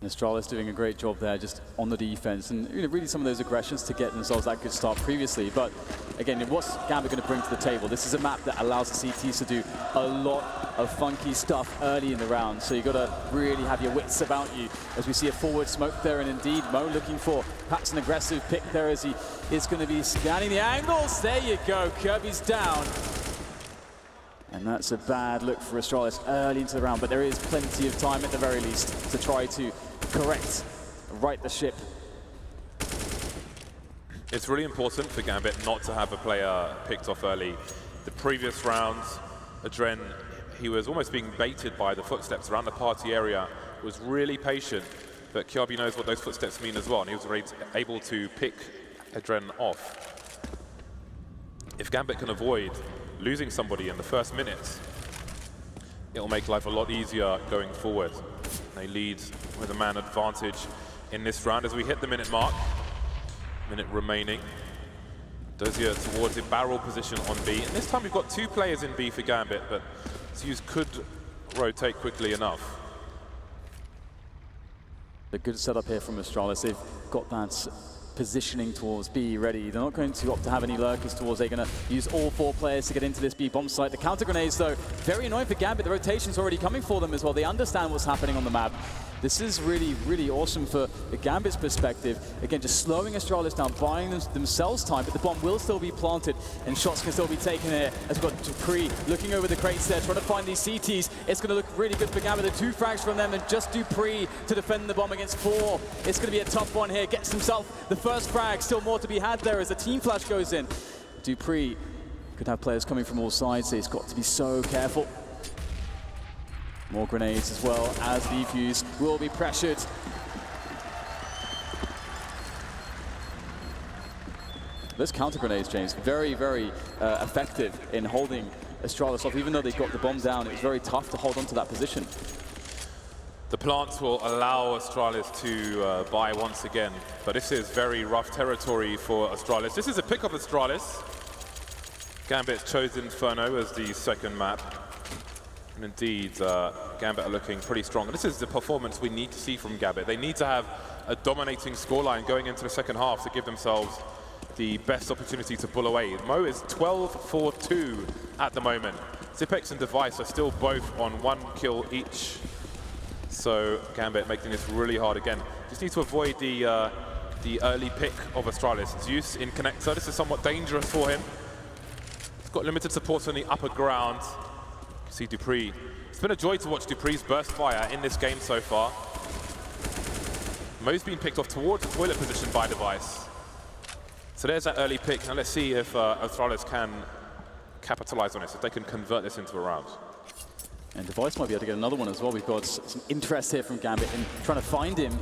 Speaker 8: Astralis doing a great job there just on the defense, and really some of those aggressions to get themselves that good start previously. But again, what's Gambit going to bring to the table? This is a map that allows the CTs to do a lot of funky stuff early in the round, so you've got to really have your wits about you as we see a forward smoke there, and indeed Mo looking for perhaps an aggressive pick there as he is going to be scanning the angles. There you go, Kirby's down. And that's a bad look for Astralis early into the round, but there is plenty of time at the very least to try to right the ship.
Speaker 7: It's really important for Gambit not to have a player picked off early. The previous rounds, Adren, he was almost being baited by the footsteps around the party area, was really patient, but Kjabi knows what those footsteps mean as well, and he was able to pick Adren off. If Gambit can avoid losing somebody in the first minutes, it'll make life a lot easier going forward. They lead with a man advantage in this round as we hit the minute mark. Minute remaining. Dozier towards the barrel position on B. And this time we've got 2 players in B for Gambit, but Zeus could rotate quickly enough.
Speaker 8: A good setup here from Astralis. They've got that positioning towards B ready. They're not going to opt to have any lurkers towards. They're going to use all 4 players to get into this B bomb site. The counter grenades, though, very annoying for Gambit. The rotation's already coming for them as well. They understand what's happening on the map. This is really, really awesome for the Gambit's perspective. Again, just slowing Astralis down, buying themselves time, but the bomb will still be planted, and shots can still be taken here. As we've got Dupree looking over the crates there, trying to find these CTs. It's going to look really good for Gambit. The 2 frags from them, and just Dupree to defend the bomb against 4. It's going to be a tough one here. Gets himself the first frag. Still more to be had there as the team flash goes in. Dupree could have players coming from all sides, so he's got to be so careful. More grenades as well as the defuse will be pressured. Those counter grenades, James, very, very effective in holding Astralis off. Even though they got the bomb down, it was very tough to hold on to that position.
Speaker 7: The plants will allow Astralis to buy once again, but this is very rough territory for Astralis. This is a pick of Astralis. Gambit chose Inferno as the second map. And indeed, Gambit are looking pretty strong. And this is the performance we need to see from Gambit. They need to have a dominating scoreline going into the second half to give themselves the best opportunity to pull away. Mo is 12-4-2 at the moment. Zipex and Device are still both on 1 kill each. So Gambit making this really hard again. Just need to avoid the early pick of Astralis. Zeus in connector. This is somewhat dangerous for him. He's got limited support on the upper ground. See Dupree. It's been a joy to watch Dupree's burst fire in this game so far. Mo's been picked off towards the toilet position by Device. So there's that early pick. Now let's see if Astralis can capitalize on this, if they can convert this into a round.
Speaker 8: And Device might be able to get another one as well. We've got some interest here from Gambit in trying to find him.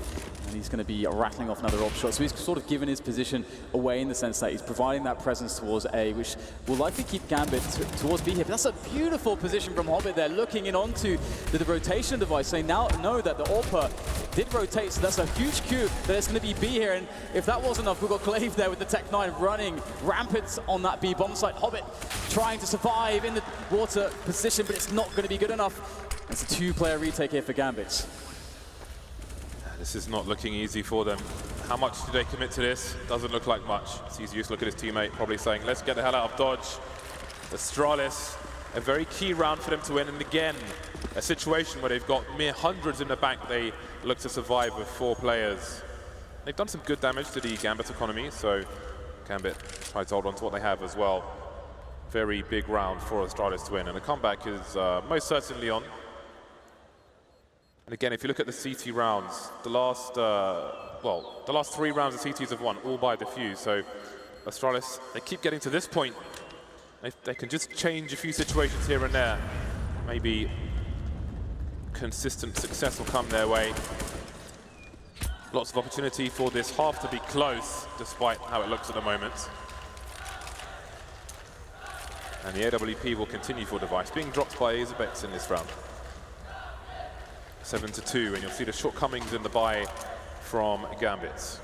Speaker 8: And he's going to be rattling off another op shot. So he's sort of given his position away in the sense that he's providing that presence towards A, which will likely keep Gambit towards B here. But that's a beautiful position from Hobbit there, looking in onto the rotation device. They now know that the AWPer did rotate, so that's a huge cue that it's going to be B here. And if that wasn't enough, we've got Glaive there with the Tech 9 running rampant on that B bomb site. Hobbit trying to survive in the water position, but it's not going to be good enough. It's a 2-player retake here for Gambit.
Speaker 7: This is not looking easy for them. How much do they commit to this? Doesn't look like much. Sees Zeus look at his teammate, probably saying, let's get the hell out of Dodge. Astralis, a very key round for them to win. And again, a situation where they've got mere hundreds in the bank. They look to survive with 4 players. They've done some good damage to the Gambit economy, so Gambit try to hold on to what they have as well. Very big round for Astralis to win. And the comeback is most certainly on. And again, if you look at the CT rounds, the last 3 rounds of CTs have won, all by defuse. So Astralis, they keep getting to this point. They can just change a few situations here and there. Maybe consistent success will come their way. Lots of opportunity for this half to be close, despite how it looks at the moment. And the AWP will continue for Device, being dropped by Azabex in this round. 7-2, and you'll see the shortcomings in the buy from Gambit,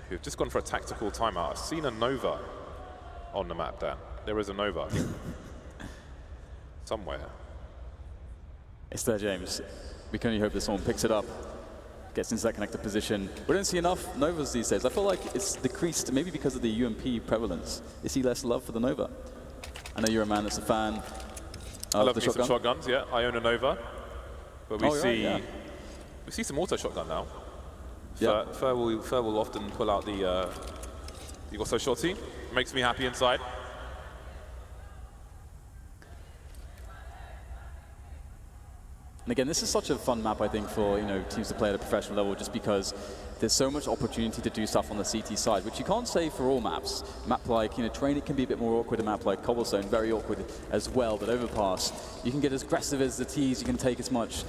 Speaker 7: who've just gone for a tactical timeout. I've seen a Nova on the map, Dan. There is a Nova. Somewhere.
Speaker 8: It's there, James. We can only hope that someone picks it up, gets into that connected position. We don't see enough Novas these days. I feel like it's decreased, maybe because of the UMP prevalence. You see less love for the Nova. I know you're a man that's a fan
Speaker 7: I love me some shotguns, yeah. I own a Nova. But we we see some auto shotgun now. Yeah. Fer will often pull out the also shorty. Makes me happy inside.
Speaker 8: And again, this is such a fun map, I think, for teams to play at a professional level, just because there's so much opportunity to do stuff on the CT side, which you can't say for all maps. A map like Train, it can be a bit more awkward. A map like Cobblestone, very awkward as well. But Overpass, you can get as aggressive as the Ts. You can take as much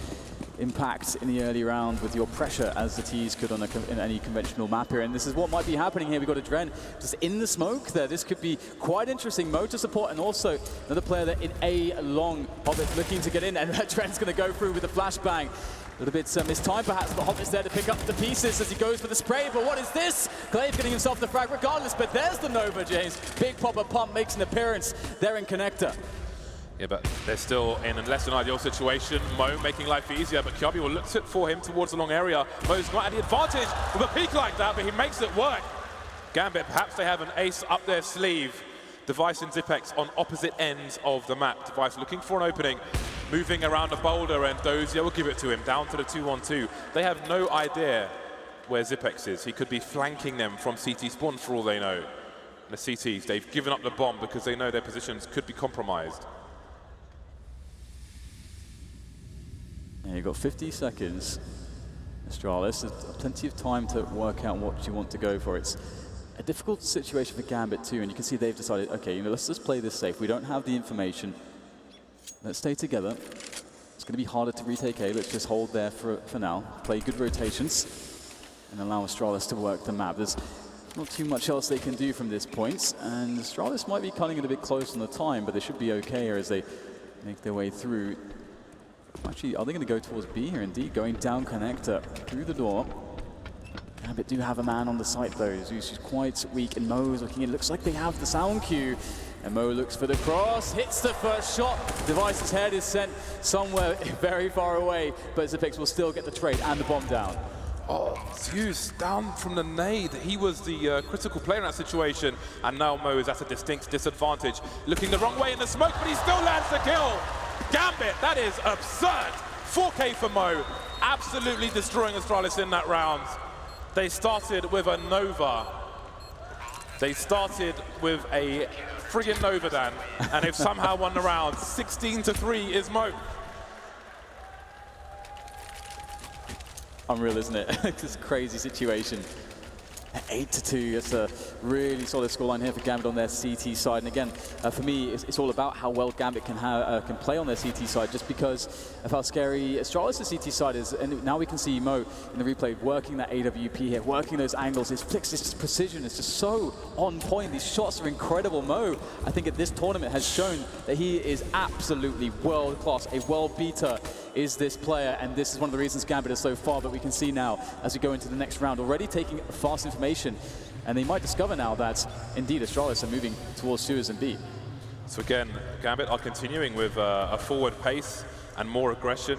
Speaker 8: impact in the early round with your pressure as the Ts could on in any conventional map here. And this is what might be happening here. We've got a Dren just in the smoke there. This could be quite interesting. Mo to support, and also another player there in A long. Hobbit looking to get in, and Dren's going to go through with the flashbang. A little bit mistimed perhaps, but Hobbit's there to pick up the pieces as he goes for the spray. But what is this? Glaive getting himself the frag regardless, but there's the Nova, James. Big Popper Pump makes an appearance there in Connector.
Speaker 7: Yeah, but they're still in a less than ideal situation. Mo making life easier, but Kjabi will look for him towards the long area. Mo's not at the advantage with a peak like that, but he makes it work. Gambit, perhaps they have an ace up their sleeve. Device and Zipex on opposite ends of the map. Device looking for an opening, moving around a boulder, and Dozier will give it to him, down to the 2-1-2. They have no idea where Zipex is. He could be flanking them from CT spawn for all they know. And the CTs, they've given up the bomb because they know their positions could be compromised.
Speaker 8: You've got 50 seconds, Astralis. There's plenty of time to work out what you want to go for. It's a difficult situation for Gambit too, and you can see they've decided, okay, let's just play this safe. We don't have the information. Let's stay together. It's going to be harder to retake A. Let's just hold there for now. Play good rotations and allow Astralis to work the map. There's not too much else they can do from this point, and Astralis might be cutting it a bit close on the time, but they should be okay here as they make their way through. Actually, are they going to go towards B here? Indeed, going down Connector through the door. Gambit do have a man on the site though. Zeus is quite weak, and Mo is looking in. Looks like they have the sound cue. And Mo looks for the cross, hits the first shot. Device's head is sent somewhere very far away, but Zipex will still get the trade and the bomb down.
Speaker 7: Oh, Zeus down from the nade. He was the critical player in that situation, and now Mo is at a distinct disadvantage. Looking the wrong way in the smoke, but he still lands the kill. Gambit, that is absurd. 4K for Mo, absolutely destroying Astralis in that round. They started with a Nova. They started with a friggin' Nova, Dan, and they've somehow won the round. 16-3 is Mo.
Speaker 8: Unreal, isn't it? It's a crazy situation. 8-2, that's a really solid scoreline here for Gambit on their CT side. And again, for me, it's all about how well Gambit can play on their CT side, just because of how scary Astralis' CT side is. And now we can see Mo in the replay working that AWP here, working those angles. His flicks, his precision is just so on point. These shots are incredible. Mo, I think at this tournament, has shown that he is absolutely world class, a world beater is this player, and this is one of the reasons Gambit is so far. But we can see now, as we go into the next round, already taking fast information, and they might discover now that indeed Astralis are moving towards Suez and B.
Speaker 7: So again, Gambit are continuing with a forward pace and more aggression.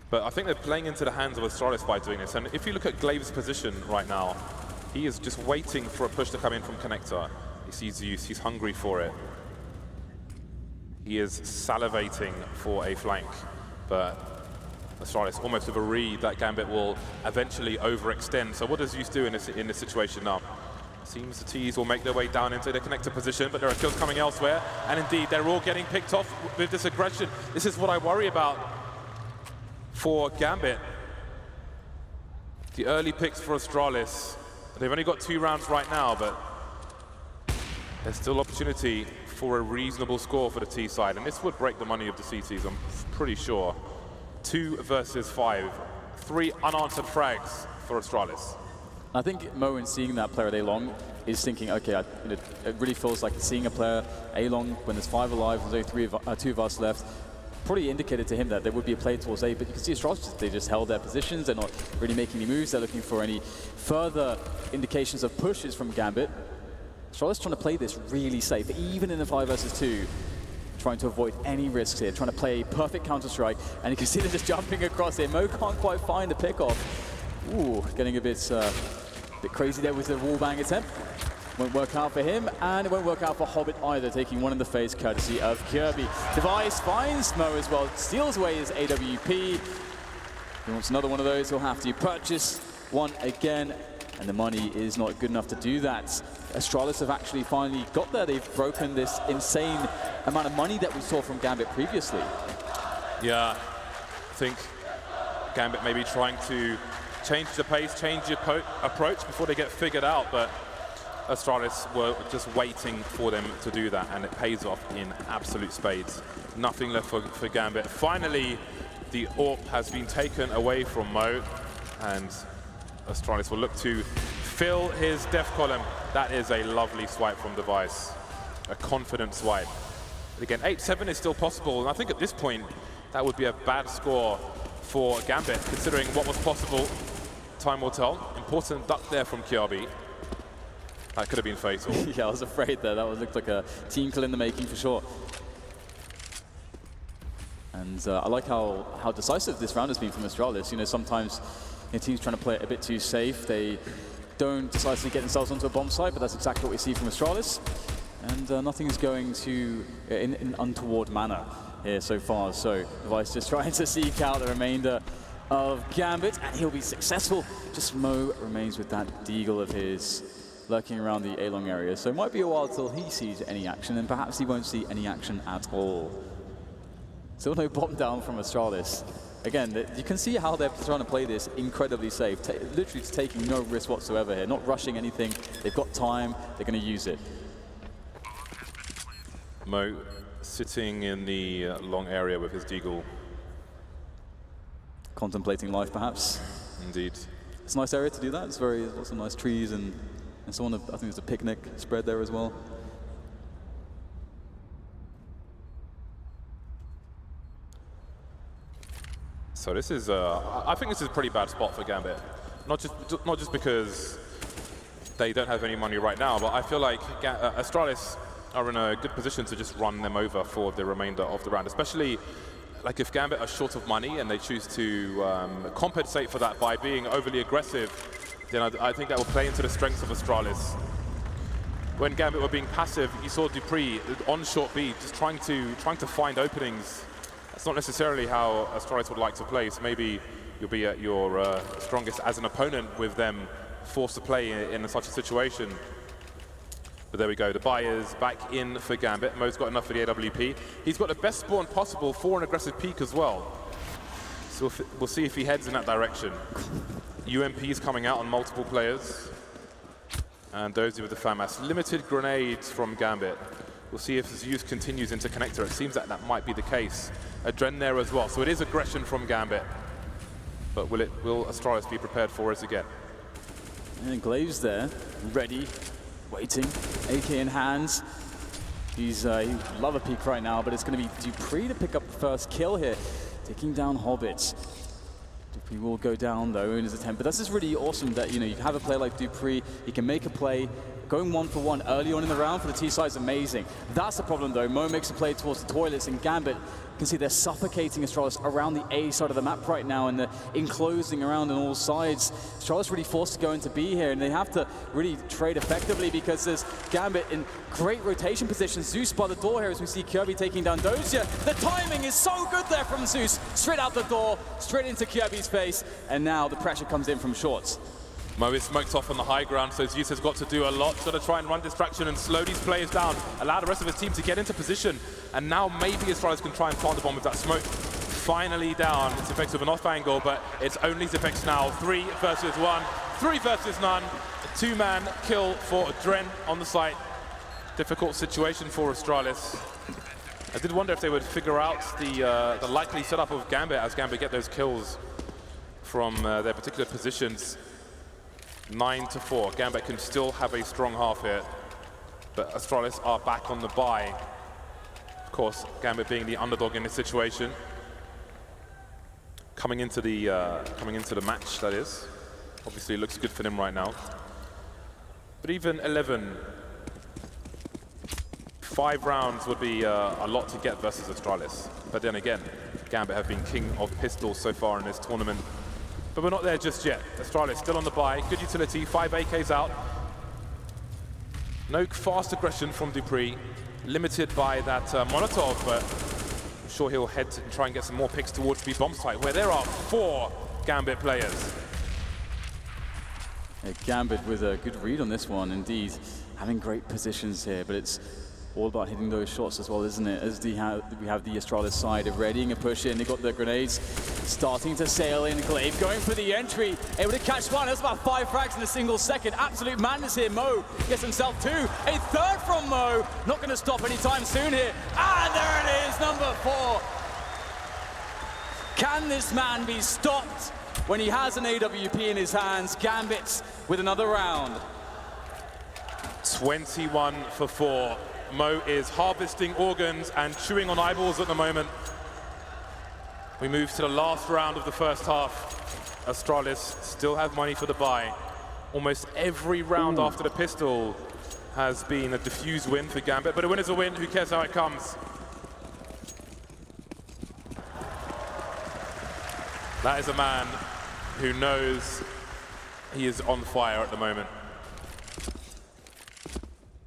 Speaker 7: But I think they're playing into the hands of Astralis by doing this. And if you look at Glaive's position right now, he is just waiting for a push to come in from Connector. He sees Zeus, he's hungry for it. He is salivating for a flank, but Astralis almost with a read that Gambit will eventually overextend. So what does Zeus do in this situation now? Seems the Ts will make their way down into the Connector position, but there are kills coming elsewhere. And indeed, they're all getting picked off with this aggression. This is what I worry about for Gambit. The early picks for Astralis. They've only got 2 rounds right now, but there's still opportunity for a reasonable score for the T side, and this would break the money of the CTs, I'm pretty sure. 2 versus 5, 3 unanswered frags for Astralis.
Speaker 8: I think Mo, in seeing that player at A-Long, is thinking, okay, it really feels like seeing a player A-Long when there's 5 alive, there's only 2 of us left, probably indicated to him that there would be a play towards A, but you can see Astralis, they just held their positions, they're not really making any moves, they're looking for any further indications of pushes from Gambit. Astralis trying to play this really safe, even in a 5 versus 2, trying to avoid any risks here, trying to play perfect counter-strike, and you can see they're just jumping across here. Mo can't quite find a pick-off. Ooh, getting a bit crazy there with the wallbang attempt. Won't work out for him, and it won't work out for Hobbit either, taking one in the face courtesy of Kirby. Device finds Mo as well, steals away his AWP. He wants another one of those, he'll have to purchase one again, and the money is not good enough to do that. Astralis have actually finally got there. They've broken this insane amount of money that we saw from Gambit previously.
Speaker 7: Yeah, I think Gambit may be trying to change the pace, change the approach before they get figured out, but Astralis were just waiting for them to do that, and it pays off in absolute spades. Nothing left for Gambit. Finally, the AWP has been taken away from Mo, and Astralis will look to fill his death column. That is a lovely swipe from Device, a confident swipe. But again, 8-7 is still possible, and I think at this point, that would be a bad score for Gambit, considering what was possible. Time will tell. Important duck there from Kiabi. That could have been fatal.
Speaker 8: Yeah, I was afraid there. That looked like a team kill in the making for sure. And I like how decisive this round has been from Astralis. You know, sometimes teams trying to play it a bit too safe. They don't decisively get themselves onto a bomb site, but that's exactly what we see from Astralis. And nothing is going to in an untoward manner here so far. So Device just trying to seek out the remainder of Gambit, and he'll be successful. Just Mo remains with that deagle of his lurking around the A-long area. So it might be a while till he sees any action, and perhaps he won't see any action at all. Still no bomb down from Astralis. Again, you can see how they're trying to play this incredibly safe, literally just taking no risk whatsoever here, not rushing anything. They've got time, they're going to use it.
Speaker 7: Mo sitting in the long area with his deagle.
Speaker 8: Contemplating life, perhaps.
Speaker 7: Indeed.
Speaker 8: It's a nice area to do that. It's lots of nice trees and so on. I think there's a picnic spread there as well.
Speaker 7: So this is, I think this is a pretty bad spot for Gambit. Not just because they don't have any money right now, but I feel like Astralis are in a good position to just run them over for the remainder of the round, especially like if Gambit are short of money and they choose to compensate for that by being overly aggressive, then I think that will play into the strengths of Astralis. When Gambit were being passive, you saw dupreeh on short B, just trying to find openings. That's not necessarily how Astralis would like to play, so maybe you'll be at your strongest as an opponent with them forced to play in such a situation. But there we go, the buy is back in for Gambit. Mo's got enough for the AWP. He's got the best spawn possible for an aggressive peek as well. So we'll see if he heads in that direction. UMP is coming out on multiple players. And those with the FAMAS. Limited grenades from Gambit. We'll see if Zeus continues into connector. It seems that might be the case. Adren there as well. So it is aggression from Gambit. But will Astralis be prepared for us again?
Speaker 8: And Glaves there, ready, waiting, AK in hands. He's he'd love a peek right now, but it's going to be dupreeh to pick up the first kill here, taking down Hobbits. dupreeh will go down though in his attempt, but this is really awesome that you have a player like dupreeh, he can make a play. Going 1-for-1 early on in the round for the T side is amazing. That's the problem though. Mo makes a play towards the toilets, and Gambit, you can see they're suffocating Astralis around the A side of the map right now, and they're enclosing around on all sides. Astralis really forced to go into B here, and they have to really trade effectively because there's Gambit in great rotation position. Zeus by the door here as we see Kirby taking down Dosia. The timing is so good there from Zeus. Straight out the door, straight into Kirby's face, and now the pressure comes in from shorts.
Speaker 7: Mo is smoked off on the high ground, so Zeus has got to do a lot. Got to try and run distraction and slow these players down, allow the rest of his team to get into position. And now maybe Astralis can try and plant the bomb with that smoke. Finally down, Zepex with an off angle, but it's only Zepex now. 3 versus 1, 3 versus none. A two-man kill for Dren on the site. Difficult situation for Astralis. I did wonder if they would figure out the likely setup of Gambit as Gambit get those kills from their particular positions. 9-4. Gambit can still have a strong half here, but Astralis are back on the bye. Of course, Gambit being the underdog in this situation, coming into the match. That is, obviously, it looks good for them right now. But even 11, 5 rounds would be a lot to get versus Astralis. But then again, Gambit have been king of pistols so far in this tournament. But we're not there just yet. Astralis still on the bye. Good utility, 5 AKs out. No fast aggression from dupreeh. Limited by that Molotov, but I'm sure he'll head and try and get some more picks towards the bomb site, where there are 4 Gambit players.
Speaker 8: Yeah, Gambit with a good read on this one, indeed. Having great positions here, but it's all about hitting those shots as well, isn't it? As we have the Astralis side readying a push in. They got the grenades starting to sail in. Glaive going for the entry, able to catch one. That's about 5 frags in a single second. Absolute madness here. Mo gets himself 2. A third from Mo. Not going to stop anytime soon here. And there it is, number 4. Can this man be stopped when he has an AWP in his hands? Gambit with another round.
Speaker 7: 21 for 4. Mo is harvesting organs and chewing on eyeballs at the moment. We move to the last round of the first half. Astralis still have money for the buy. Almost every round after the pistol has been a diffuse win for Gambit, but a win is a win. Who cares how it comes? That is a man who knows he is on fire at the moment.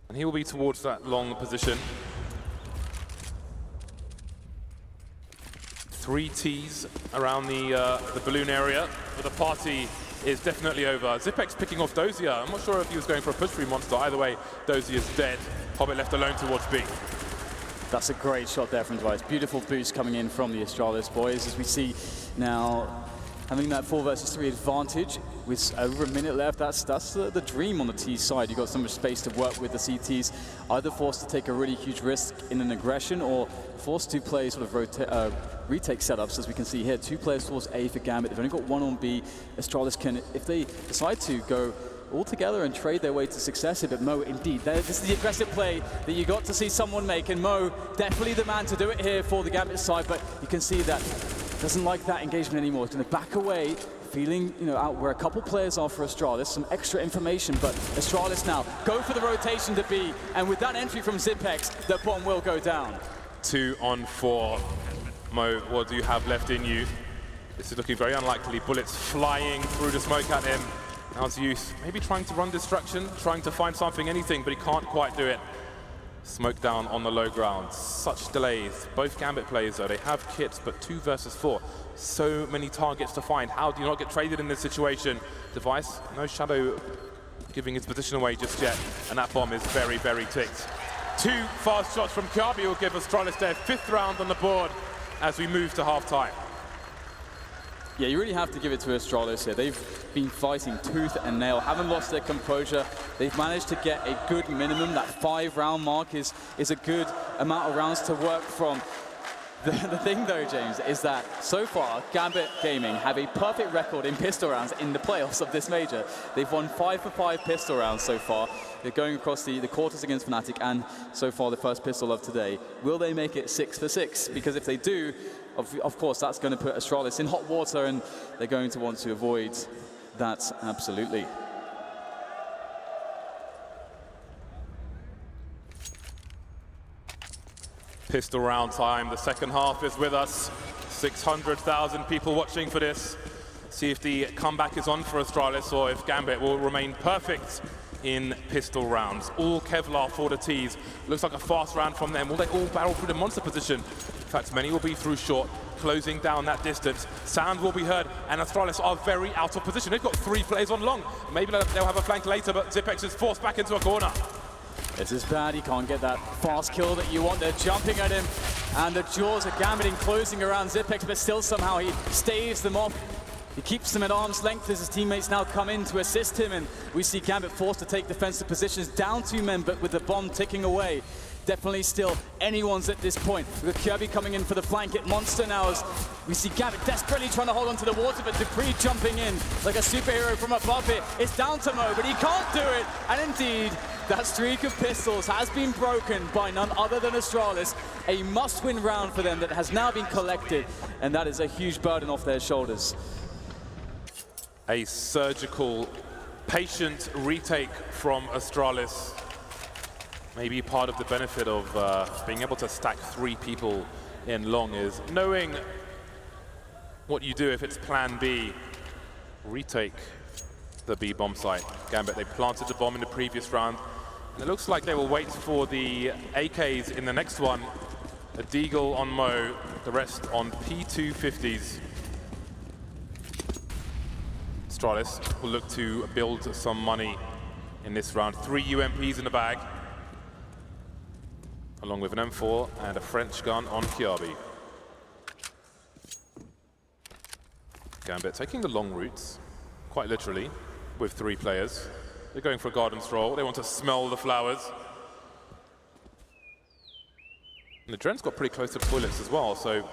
Speaker 7: And he will be towards that long position. 3 Ts around the balloon area, but the party is definitely over. Zipex picking off Dozier. I'm not sure if he was going for a push-free monster. Either way, Dozier is dead. Hobbit left alone towards B.
Speaker 8: That's a great shot there from Device. Beautiful boost coming in from the Astralis boys as we see now having that 4 versus 3 advantage with over a minute left. That's the dream on the T side. You've got so much space to work with the CTs, either forced to take a really huge risk in an aggression or forced to play sort of retake setups, as we can see here. 2 players towards A for Gambit. They've only got 1 on B. Astralis can, if they decide to, go all together and trade their way to success here. But Mo, indeed, this is the aggressive play that you got to see someone make, and Mo, definitely the man to do it here for the Gambit side, but you can see that doesn't like that engagement anymore. It's going to back away, feeling, out where a couple players are for Astralis. Some extra information, but Astralis now go for the rotation to B, and with that entry from Zipex, the bomb will go down.
Speaker 7: 2 on 4. Mo, what do you have left in you? This is looking very unlikely. Bullets flying through the smoke at him. Now's Youth, maybe trying to run destruction, trying to find something, anything, but he can't quite do it. Smoke down on the low ground. Such delays. Both Gambit players, though, they have kits, but 2 versus 4. So many targets to find. How do you not get traded in this situation? Device, no Shadow giving his position away just yet, and that bomb is very, very ticked. 2 fast shots from Kirby will give Astralis their 5th round on the board as we move to half-time.
Speaker 8: Yeah, you really have to give it to Astralis here. They've been fighting tooth and nail, haven't lost their composure. They've managed to get a good minimum. That 5-round mark is a good amount of rounds to work from. The thing, though, James, is that so far, Gambit Gaming have a perfect record in pistol rounds in the playoffs of this major. They've won 5 for 5 pistol rounds so far. They're going across the quarters against Fnatic, and so far the first pistol of today. Will they make it 6 for 6? Because if they do, of course, that's going to put Astralis in hot water, and they're going to want to avoid that absolutely.
Speaker 7: Pistol round time. The second half is with us. 600,000 people watching for this. See if the comeback is on for Astralis or if Gambit will remain perfect in pistol rounds. All Kevlar for the Ts. Looks like a fast round from them. Will they all barrel through the monster position? In fact, many will be through short, closing down that distance. Sound will be heard, and Astralis are very out of position. They've got 3 players on long. Maybe they'll have a flank later, but Zipex is forced back into a corner.
Speaker 8: This is bad. He can't get that fast kill that you want. They're jumping at him, and the jaws of Gambit closing around Zipex, but still somehow he staves them off. He keeps them at arm's length as his teammates now come in to assist him, and we see Gambit forced to take defensive positions, down 2 men, but with the bomb ticking away. Definitely still anyone's at this point. We've got Kirby coming in for the flank at Monster now as we see Gambit desperately trying to hold on to the water, but Dupree jumping in like a superhero from above it. It's down to Mo, but he can't do it. And indeed, that streak of pistols has been broken by none other than Astralis. A must-win round for them that has now been collected, and that is a huge burden off their shoulders.
Speaker 7: A surgical, patient retake from Astralis. Maybe part of the benefit of being able to stack 3 people in long is knowing what you do if it's plan B. Retake the B bomb site. Gambit, they planted the bomb in the previous round, and it looks like they will wait for the AKs in the next one. A Deagle on Mo, the rest on P250s. Astralis will look to build some money in this round. 3 UMPs in the bag. along with an M4 and a French gun on Kiabi. Gambit taking the long routes, quite literally, with 3 players. They're going for a garden stroll. They want to smell the flowers. And the Dren's got pretty close to the toilets as well, so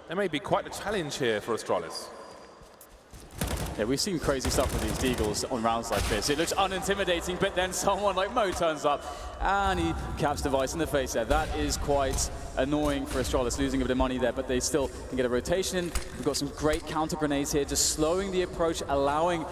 Speaker 7: there may be quite a challenge here for Astralis.
Speaker 8: Yeah, we've seen crazy stuff with these Deagles on rounds like this. It looks unintimidating, but then someone like Mo turns up and he caps Device in the face there. That is quite annoying for Astralis, losing a bit of money there, but they still can get a rotation in. We've got some great counter grenades here, just slowing the approach, allowing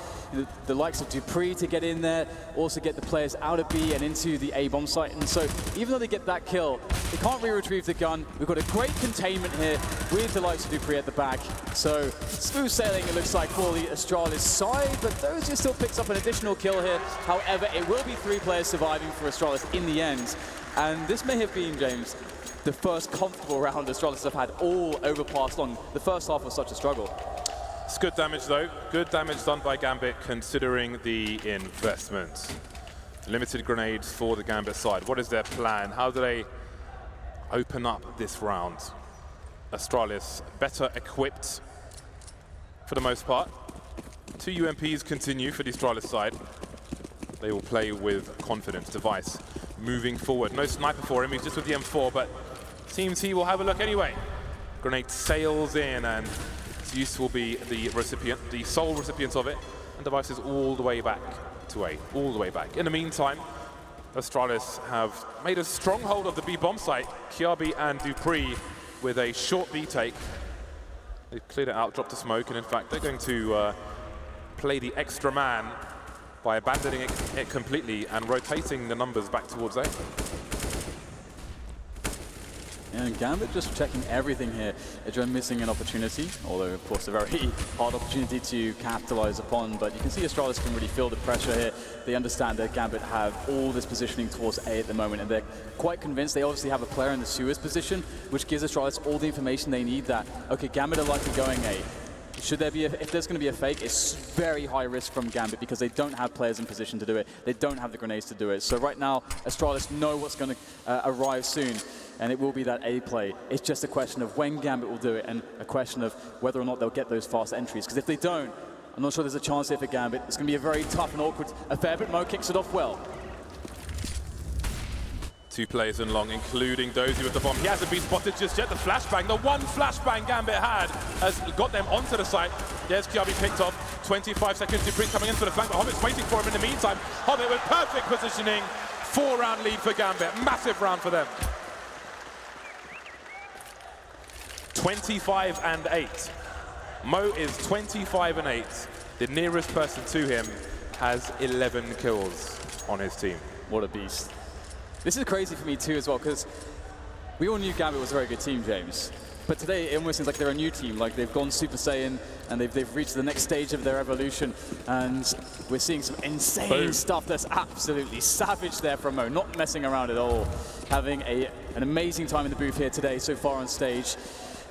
Speaker 8: the likes of Dupree to get in there, also get the players out of B and into the A bomb site. And so even though they get that kill, they can't re-retrieve the gun. We've got a great containment here with the likes of Dupree at the back. So smooth sailing, it looks like, for the Astralis side, but Dozier still picks up an additional kill here. However, it will be 3 players surviving for Astralis in the end. And this may have been, James, the first comfortable round Astralis have had all overpass long. The first half was such a struggle.
Speaker 7: It's good damage though. Good damage done by Gambit considering the investment. Limited grenades for the Gambit side. What is their plan? How do they open up this round? Astralis better equipped for the most part. 2 UMPs continue for the Astralis side. They will play with confidence. Device moving forward. No sniper for him, he's just with the M4, but seems he will have a look anyway. Grenade sails in, and Zeus will be the recipient, the sole recipient of it, and Device is all the way back to A, all the way back. In the meantime, Astralis have made a stronghold of the B bomb site. Kiabi and Dupree with a short B take. They've cleared it out, dropped a smoke, and in fact they're going to play the extra man by abandoning it completely and rotating the numbers back towards A.
Speaker 8: And Gambit just checking everything here. Adrian missing an opportunity, although of course a very hard opportunity to capitalize upon, but you can see Astralis can really feel the pressure here. They understand that Gambit have all this positioning towards A at the moment, and they're quite convinced. They obviously have a player in the sewers position, which gives Astralis all the information they need that, okay, Gambit are likely going A. Should there be if there's going to be a fake, it's very high risk from Gambit because they don't have players in position to do it. They don't have the grenades to do it. So right now, Astralis know what's going to arrive soon, and it will be that A play. It's just a question of when Gambit will do it and a question of whether or not they'll get those fast entries. Because if they don't, I'm not sure there's a chance here for Gambit. It's going to be a very tough and awkward affair, but Mo kicks it off well.
Speaker 7: 2 players in long, including Dozier with the bomb. He hasn't been spotted just yet. The flashbang, the one flashbang Gambit had, has got them onto the site. There's Kiabi picked off. 25 seconds, Dupree coming in for the flank, but Hobbit's waiting for him in the meantime. Hobbit with perfect positioning. 4-round lead for Gambit. Massive round for them. 25-8. Mo is 25-8. The nearest person to him has 11 kills on his team.
Speaker 8: What a beast. This is crazy for me too as well, because we all knew Gambit was a very good team, James. But today it almost seems like they're a new team, like they've gone Super Saiyan and they've reached the next stage of their evolution. And we're seeing some insane stuff that's absolutely savage there from Mo, not messing around at all. Having an amazing time in the booth here today so far on stage,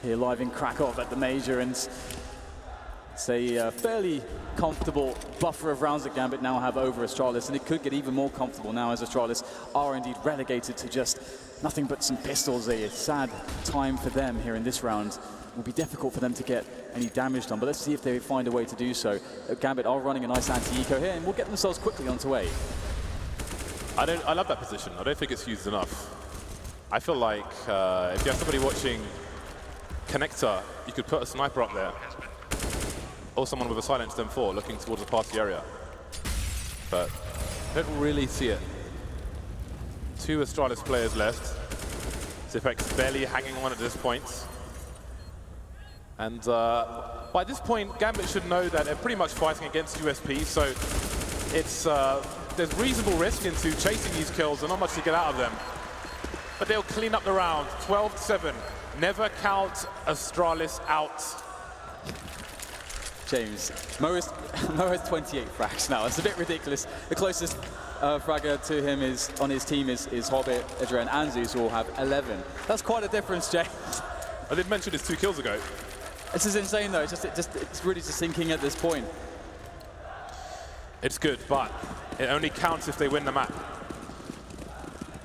Speaker 8: here live in Kraków at the Major. And it's a fairly comfortable buffer of rounds that Gambit now have over Astralis, and it could get even more comfortable now as Astralis are indeed relegated to just nothing but some pistols. A sad time for them here in this round. It will be difficult for them to get any damage done, but let's see if they find a way to do so. Gambit are running a nice anti-eco here, and will get themselves quickly onto A.
Speaker 7: I love that position. I don't think it's used enough. I feel like if you have somebody watching Connector, you could put a sniper up there, or someone with a silenced M4 looking towards the party area. But I don't really see it. 2 Astralis players left. Zipex barely hanging on at this point. And by this point, Gambit should know that they're pretty much fighting against USP, so it's there's reasonable risk into chasing these kills and not much to get out of them. But they'll clean up the round. 12-7. Never count Astralis out.
Speaker 8: James, Mo has 28 frags now. It's a bit ridiculous. The closest fragger to him on his team is Hobbit, Adrian, and Zeus, who all have 11. That's quite a difference, James.
Speaker 7: I did mention his 2 kills ago.
Speaker 8: This is insane, though. It's really just sinking at this point.
Speaker 7: It's good, but it only counts if they win the map.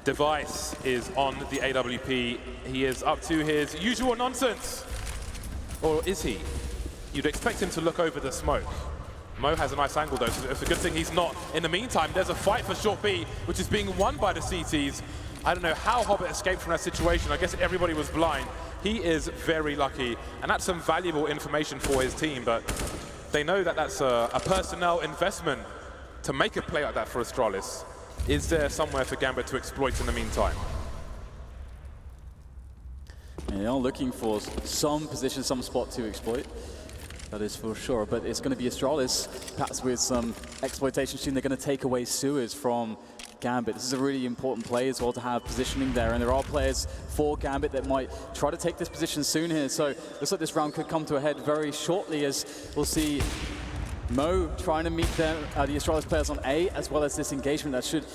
Speaker 7: Device is on the AWP. He is up to his usual nonsense. Or is he? You'd expect him to look over the smoke. Mo has a nice angle though, so it's a good thing he's not. In the meantime, there's a fight for short B, which is being won by the CTs. I don't know how Hobbit escaped from that situation. I guess everybody was blind. He is very lucky, and that's some valuable information for his team, but they know that that's a personnel investment to make a play like that for Astralis. Is there somewhere for Gambit to exploit in the meantime?
Speaker 8: They are looking for some position, some spot to exploit. That is for sure, but it's going to be Astralis, perhaps with some exploitation soon. They're going to take away sewers from Gambit. This is a really important play as well to have positioning there, and there are players for Gambit that might try to take this position soon here. So looks like this round could come to a head very shortly, as we'll see Mo trying to meet the Astralis players on A, as well as this engagement that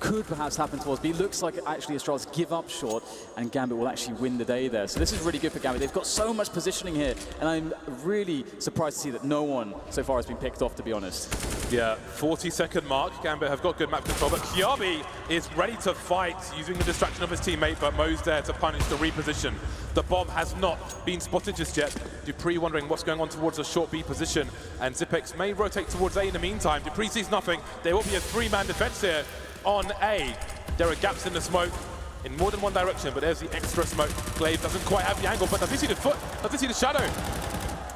Speaker 8: could perhaps happen towards B. Looks like actually Astralis give up short, and Gambit will actually win the day there. So this is really good for Gambit. They've got so much positioning here, and I'm really surprised to see that no one so far has been picked off, to be honest.
Speaker 7: Yeah, 40-second mark. Gambit have got good map control, but Kiabi is ready to fight using the distraction of his teammate, but Mo's there to punish the reposition. The bomb has not been spotted just yet. Dupree wondering what's going on towards a short B position, and Zipex may rotate towards A in the meantime. Dupree sees nothing. There will be a three-man defense here on A. There are gaps in the smoke in more than one direction, but there's the extra smoke. Glaive doesn't quite have the angle, but does he see the foot? Does he see the shadow?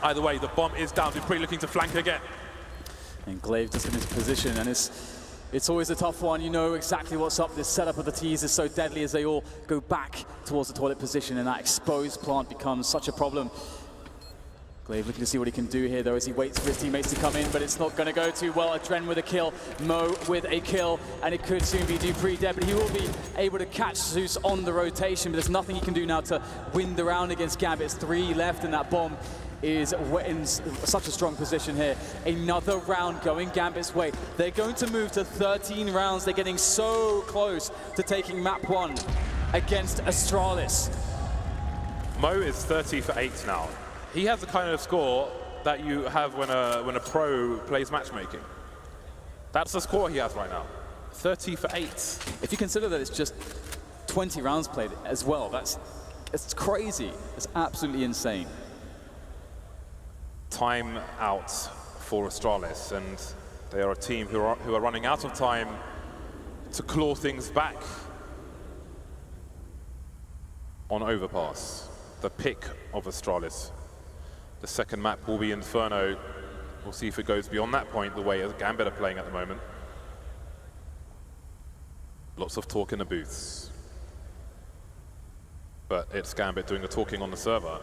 Speaker 7: Either way, the bomb is down. Dupree looking to flank again.
Speaker 8: And Glaive just in his position, and it's always a tough one. You know exactly what's up. This setup of the T's is so deadly as they all go back towards the toilet position, and that exposed plant becomes such a problem. Glaive looking to see what he can do here, though, as he waits for his teammates to come in, but it's not going to go too well. Adren with a kill, Mo with a kill, and it could soon be Dupree dead, but he will be able to catch Zeus on the rotation, but there's nothing he can do now to win the round against Gambit. It's 3 left, and that bomb is in such a strong position here. Another round going Gambit's way. They're going to move to 13 rounds. They're getting so close to taking map 1 against Astralis.
Speaker 7: Mo is 30 for 8 now. He has the kind of score that you have when a pro plays matchmaking. That's the score he has right now. 30 for 8.
Speaker 8: If you consider that it's just 20 rounds played as well, it's crazy. It's absolutely insane.
Speaker 7: Time out for Astralis, and they are a team who are running out of time to claw things back on Overpass. The pick of Astralis. The second map will be Inferno. We'll see if it goes beyond that point, the way as Gambit are playing at the moment. Lots of talk in the booths. But it's Gambit doing the talking on the server.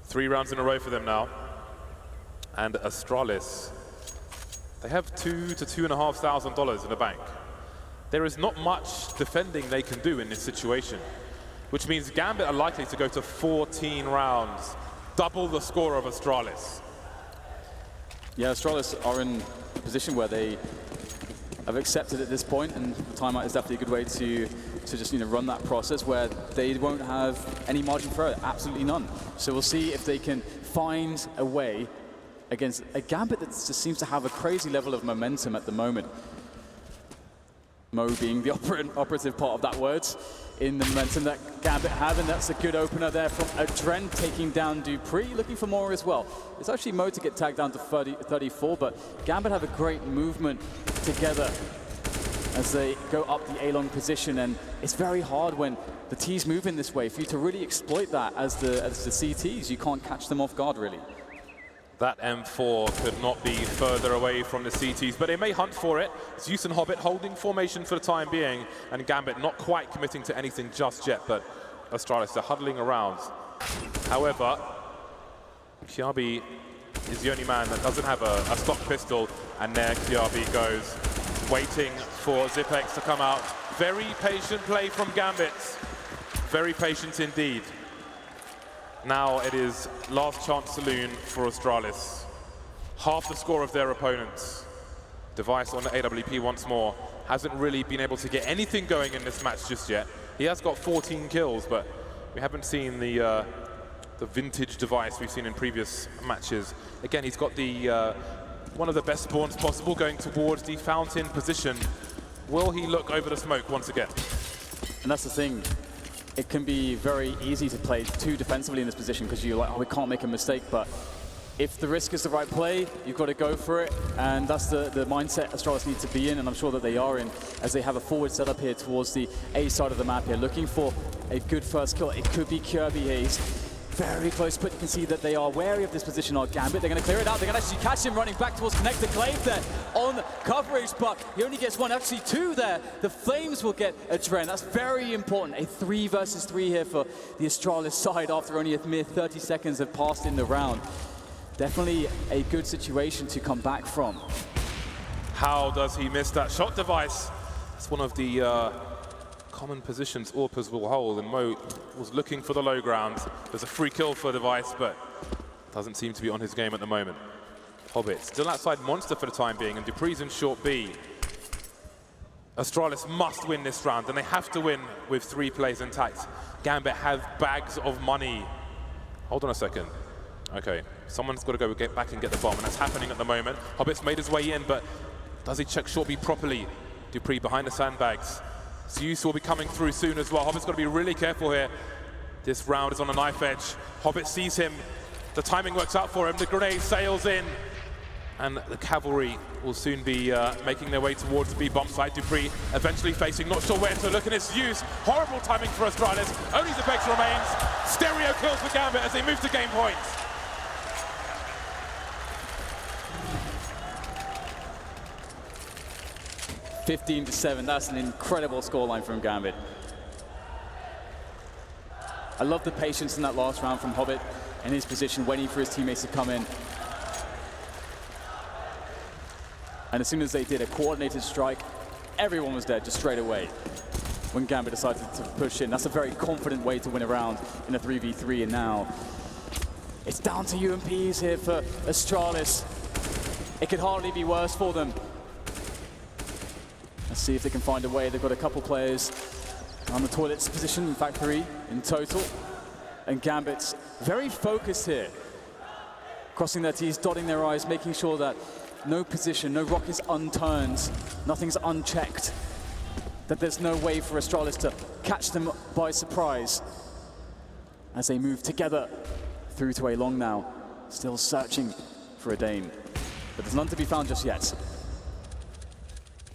Speaker 7: 3 rounds in a row for them now. And Astralis, they have $2,000 to $2,500 in the bank. There is not much defending they can do in this situation, which means Gambit are likely to go to 14 rounds, double the score of Astralis.
Speaker 8: Yeah, Astralis are in a position where they have accepted at this point, and the timeout is definitely a good way to just run that process where they won't have any margin for error, absolutely none. So we'll see if they can find a way against a Gambit that just seems to have a crazy level of momentum at the moment. Mo being the operative part of that word in the momentum that Gambit have, and that's a good opener there from Adren taking down Dupree, looking for more as well. It's actually Mo to get tagged down to 34, but Gambit have a great movement together as they go up the A-long position, and it's very hard when the T's move in this way for you to really exploit that as the CTs. You can't catch them off guard, really.
Speaker 7: That M4 could not be further away from the CTs, but they may hunt for it. Zeus and Hobbit holding formation for the time being, and Gambit not quite committing to anything just yet, but Astralis are huddling around. However, Kiabi is the only man that doesn't have a stock pistol, and there Kiabi goes, waiting for Zipex to come out. Very patient play from Gambit. Very patient indeed. Now it is last chance saloon for Astralis. Half the score of their opponents. Device on the AWP once more. Hasn't really been able to get anything going in this match just yet. He has got 14 kills, but we haven't seen the vintage Device we've seen in previous matches. Again, he's got the one of the best spawns possible, going towards the fountain position. Will he look over the smoke once again?
Speaker 8: And that's the thing. It can be very easy to play too defensively in this position because you're like, oh, we can't make a mistake. But if the risk is the right play, you've got to go for it. And that's the mindset Astralis need to be in, and I'm sure that they are in, as they have a forward setup here towards the A side of the map here, looking for a good first kill. It could be Kirby here. He's very close, but you can see that they are wary of this position on Gambit. They're going to clear it out. They're going to actually catch him running back towards Connector Glaive there on coverage, but he only gets one, actually two there. The Flames will get a Dren. That's very important. A 3 versus 3 here for the Astralis side after only a mere 30 seconds have passed in the round. Definitely a good situation to come back from.
Speaker 7: How does he miss that shot device? It's one of the common positions Orpers will hold, and Mo was looking for the low ground. There's a free kill for Device, but doesn't seem to be on his game at the moment. Hobbit still outside Monster for the time being, and Dupree's in short B. Astralis must win this round, and they have to win with 3 plays intact. Gambit have bags of money. Hold on a second. Okay, someone's got to get back and get the bomb, and that's happening at the moment. Hobbit's made his way in, but does he check short B properly? Dupree behind the sandbags. Zeus will be coming through soon as well. Hobbit's got to be really careful here. This round is on a knife edge. Hobbit sees him. The timing works out for him. The grenade sails in. And the cavalry will soon be making their way towards the B bomb site. Dupree eventually facing, not sure where to look, and it's Zeus. Horrible timing for Astralis. Only the Vex remains. Stereo kills for Gambit as they move to game points.
Speaker 8: (15-7), that's an incredible scoreline from Gambit. I love the patience in that last round from Hobbit in his position, waiting for his teammates to come in. And as soon as they did a coordinated strike, everyone was dead just straight away when Gambit decided to push in. That's a very confident way to win a round in a 3v3, and now it's down to UMPs here for Astralis. It could hardly be worse for them. Let's see if they can find a way. They've got a couple players on the toilets position, in fact 3 in total. And Gambit's very focused here, crossing their T's, dotting their I's, making sure that no position, no rock is unturned, nothing's unchecked, that there's no way for Astralis to catch them by surprise as they move together through to A long now, still searching for a Dane. But there's none to be found just yet.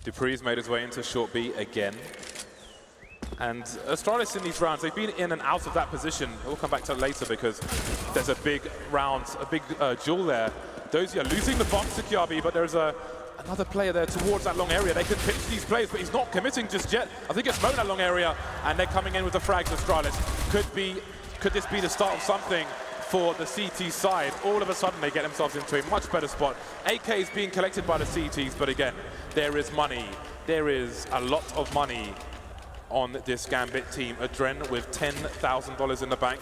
Speaker 7: Dupree's made his way into short B again. And Astralis in these rounds, they've been in and out of that position. We'll come back to it later because there's a big round, a big duel there. Dozier losing the box to Kiabi, but there's another player there towards that long area. They could pinch these plays, but he's not committing just yet. I think it's Mo in that long area, and they're coming in with the frags. Astralis could this be the start of something for the CT side? All of a sudden they get themselves into a much better spot. AK is being collected by the CTs, but again, there is money. There is a lot of money on this Gambit team. A Dren with $10,000 in the bank.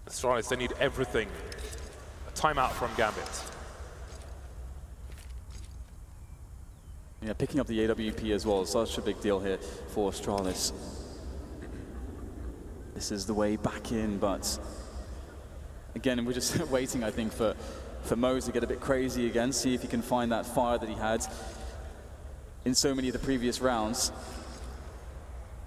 Speaker 7: Astralis, they need everything. A timeout from Gambit.
Speaker 8: Yeah, picking up the AWP as well, such a big deal here for Astralis. This is the way back in, but again, we're just waiting, I think, for Mo to get a bit crazy again, see if he can find that fire that he had in so many of the previous rounds.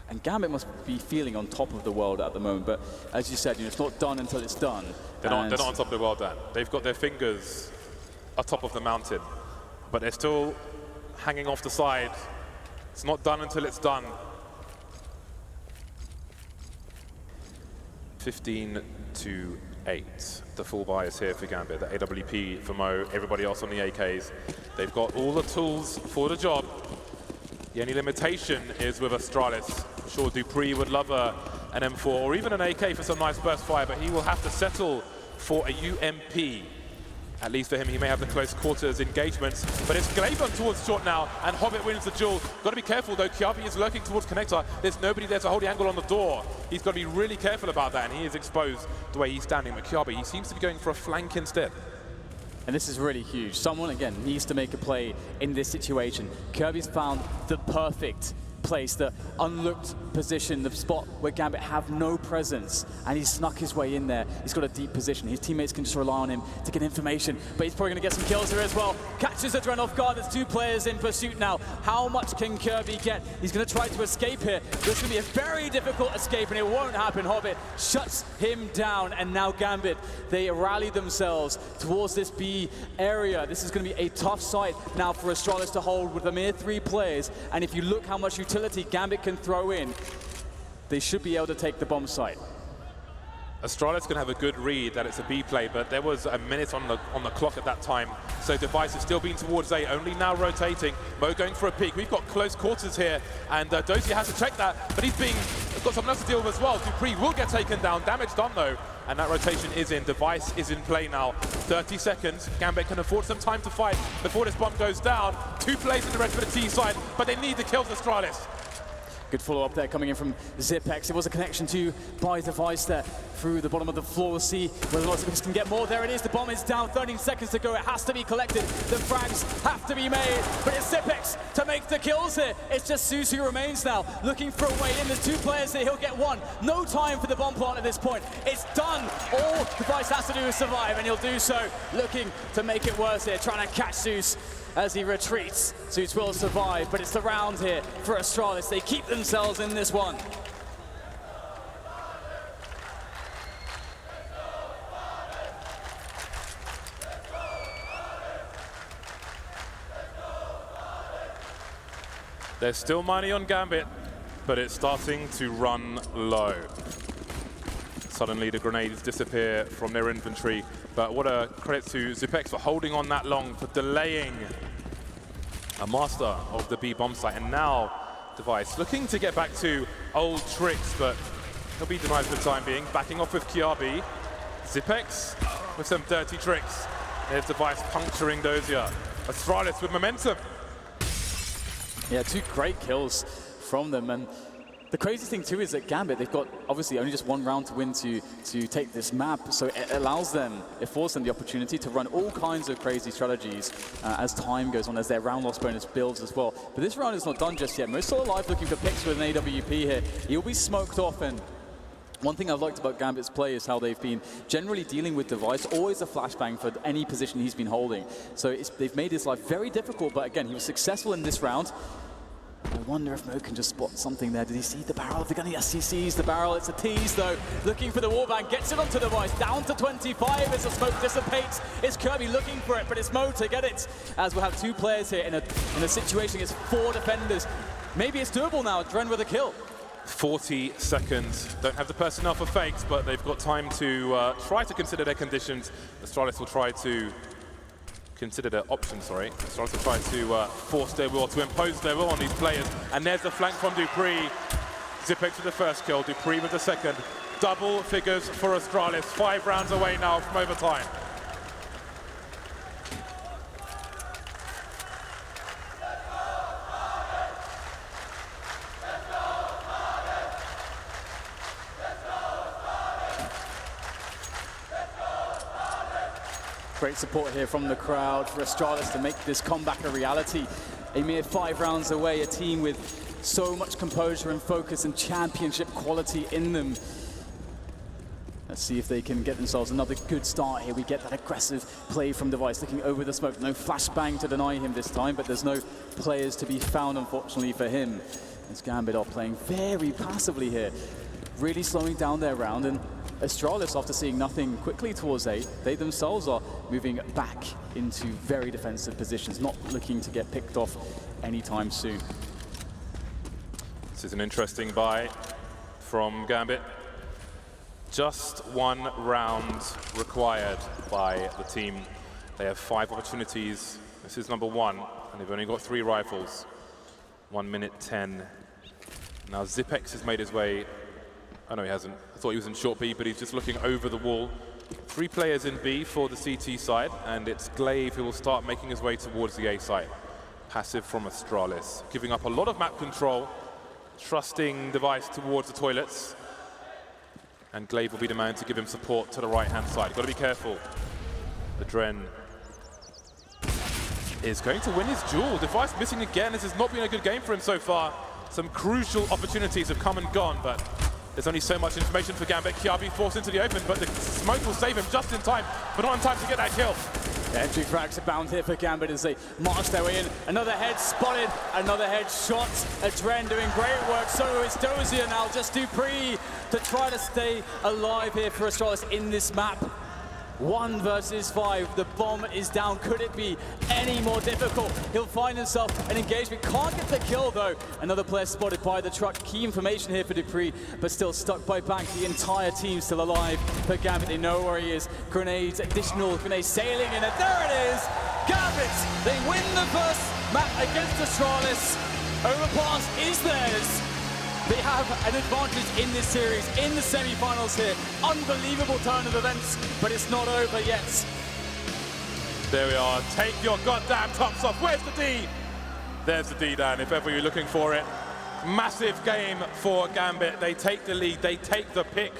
Speaker 8: And Gambit must be feeling on top of the world at the moment, but as you said, you know, it's not done until it's done.
Speaker 7: They're not on top of the world, Dan. They've got their fingers atop of the mountain, but they're still hanging off the side. It's not done until it's done. 15-8. The full buy is here for Gambit. The AWP for Mo, everybody else on the AKs. They've got all the tools for the job. The only limitation is with Astralis. I'm sure Dupree would love an M4 or even an AK for some nice burst fire, but he will have to settle for a UMP. At least for him, he may have the close quarters engagements, but it's Glaive towards short now, and Hobbit wins the duel. Got to be careful though, Kiabi is lurking towards Connector. There's nobody there to hold the angle on the door. He's got to be really careful about that, and he is exposed the way he's standing. But Kiabi, he seems to be going for a flank instead.
Speaker 8: And this is really huge. Someone, again, needs to make a play in this situation. Kirby's found the perfect place, the unlooked position, the spot where Gambit have no presence, and he's snuck his way in there. He's got a deep position. His teammates can just rely on him to get information, but he's probably going to get some kills here as well. Catches the Dren off guard. There's 2 players in pursuit now. How much can Kirby get? He's going to try to escape here. This is going to be a very difficult escape, and it won't happen. Hobbit shuts him down, and now Gambit, they rally themselves towards this B area. This is going to be a tough site now for Astralis to hold with a mere 3 players, and if you look how much utility Gambit can throw in, they should be able to take the bomb site.
Speaker 7: Astralis can have a good read that it's a B play, but there was a minute on the clock at that time, so Device has still been towards A, only now rotating. Mo going for a peek. We've got close quarters here, and Dozier has to check that, but he's got something else to deal with as well. Dupree will get taken down. Damage done though, and that rotation is in. Device is in play now. 30 seconds. Gambit can afford some time to fight before this bomb goes down. 2 plays in the rest of the T side, but they need the kills, Astralis.
Speaker 8: Good follow-up there coming in from Zipex. It was a connection to by Device there through the bottom of the floor. We'll see whether or not Zipex can get more. There it is. The bomb is down. 13 seconds to go. It has to be collected. The frags have to be made. But it's Zipex to make the kills here. It's just Zeus who remains now, looking for a way in. There's 2 players here. He'll get 1. No time for the bomb plant at this point. It's done. All Device has to do is survive, and he'll do so, looking to make it worse here, trying to catch Zeus as he retreats. Zeus will survive, but it's the round here for Astralis. They keep themselves in this one.
Speaker 7: There's still money on Gambit, but it's starting to run low. Suddenly the grenades disappear from their inventory, but what a credit to Zipex for holding on that long, for delaying a master of the B bomb site. And now Device looking to get back to old tricks, but he'll be denied for the time being. Backing off with QRB. Zipex with some dirty tricks. There's Device puncturing Dozier. Astralis with momentum.
Speaker 8: Yeah, 2 great kills from them. And the crazy thing too is that Gambit, they've got obviously only just 1 round to win to take this map, so it allows them, it forces them the opportunity to run all kinds of crazy strategies as time goes on, as their round loss bonus builds as well. But this round is not done just yet. Mo's still alive, looking for picks with an AWP here. He'll be smoked off, and one thing I've liked about Gambit's play is how they've been generally dealing with Device, always a flashbang for any position he's been holding. So they've made his life very difficult, but again, he was successful in this round. I wonder if Mo can just spot something there. Did he see the barrel of the gun? Yes, he sees the barrel. It's a tease, though. Looking for the warband. Gets it onto Device. Down to 25 as the smoke dissipates. It's Kirby looking for it, but it's Mo to get it. As we'll have 2 players here in a situation. It's 4 defenders. Maybe it's doable now. Dren with a kill.
Speaker 7: 40 seconds. Don't have the personnel for fakes, but they've got time to try to consider their conditions. Astralis will try to consider their options, sorry. Astralis will try to force their will, to impose their will on these players. And there's the flank from Dupree. Zipex with the first kill, Dupree with the second. Double figures for Astralis. 5 rounds away now from overtime.
Speaker 8: Great support here from the crowd for Astralis to make this comeback a reality. A mere 5 rounds away, a team with so much composure and focus and championship quality in them. Let's see if they can get themselves another good start here. We get that aggressive play from Device, looking over the smoke. No flashbang to deny him this time, but there's no players to be found, unfortunately, for him. As Gambit are playing very passively here, really slowing down their round. And Astralis, after seeing nothing quickly towards A, they themselves are moving back into very defensive positions, not looking to get picked off anytime soon.
Speaker 7: This is an interesting buy from Gambit. Just 1 round required by the team. They have 5 opportunities. This is number 1, and they've only got 3 rifles. 1 minute 10. Now Zipex has made his way. Oh no, he hasn't. I thought he was in short B, but he's just looking over the wall. 3 players in B for the CT side, and it's Glaive who will start making his way towards the A side. Passive from Astralis, giving up a lot of map control, trusting Device towards the toilets. And Glaive will be the man to give him support to the right-hand side. Got to be careful. The Dren is going to win his duel. Device missing again. This has not been a good game for him so far. some crucial opportunities have come and gone, but there's only so much information for Gambit. Kiabi forced into the open, but the smoke will save him just in time, but not in time to get that kill.
Speaker 8: The entry frags are bound here for Gambit as they march their way in. Another head spotted, another head shot. Adren doing great work, so is Dozier now. Just Dupree to try to stay alive here for Astralis in this map. 1 versus 5, the bomb is down. Could it be any more difficult? He'll find himself an engagement. Can't get the kill though. Another player spotted by the truck. Key information here for Dupree, but still stuck by Bank. The entire team still alive for Gambit. They know where he is. Grenades, additional grenades sailing in, and there it is! Gambit! They win the first map against Astralis. Overpass is theirs. They have an advantage in this series, in the semi-finals here. Unbelievable turn of events, but it's not over yet.
Speaker 7: There we are. Take your goddamn tops off. Where's the D? There's the D, Dan, if ever you're looking for it. Massive game for Gambit. They take the lead. They take the pick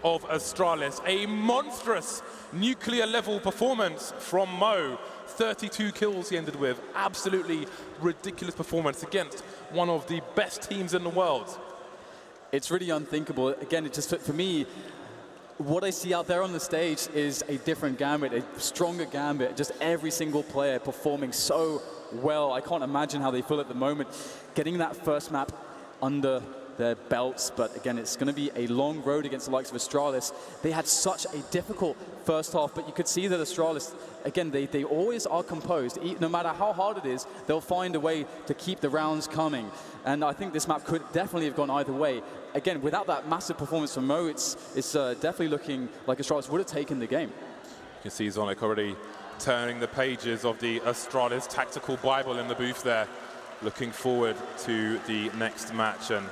Speaker 7: of Astralis. A monstrous nuclear-level performance from Mo. 32 kills he ended with. Absolutely ridiculous performance against one of the best teams in the world.
Speaker 8: It's really unthinkable. Again, it just, for me, what I see out there on the stage is a different Gambit, a stronger Gambit. Just every single player performing so well. I can't imagine how they feel at the moment. Getting that first map under their belts, but again, it's going to be a long road against the likes of Astralis. They had such a difficult first half, but you could see that Astralis, again, they always are composed. No matter how hard it is, they'll find a way to keep the rounds coming. And I think this map could definitely have gone either way. Again, without that massive performance from Mo, it's definitely looking like Astralis would have taken the game.
Speaker 7: You can see Zonic already turning the pages of the Astralis tactical Bible in the booth there, looking forward to the next match. And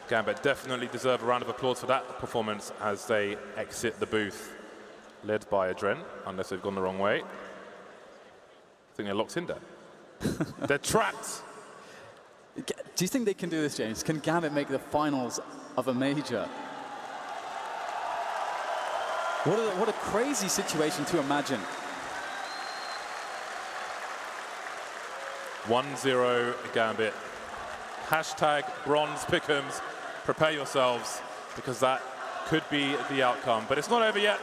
Speaker 7: Gambit definitely deserve a round of applause for that performance as they exit the booth, led by Adren, unless they've gone the wrong way. I think they're locked in there. They're trapped.
Speaker 8: Do you think they can do this, James? Can Gambit make the finals of a major? What a crazy situation to imagine.
Speaker 7: 1-0 Gambit. Hashtag bronze pick'ems. Prepare yourselves, because that could be the outcome. But it's not over yet.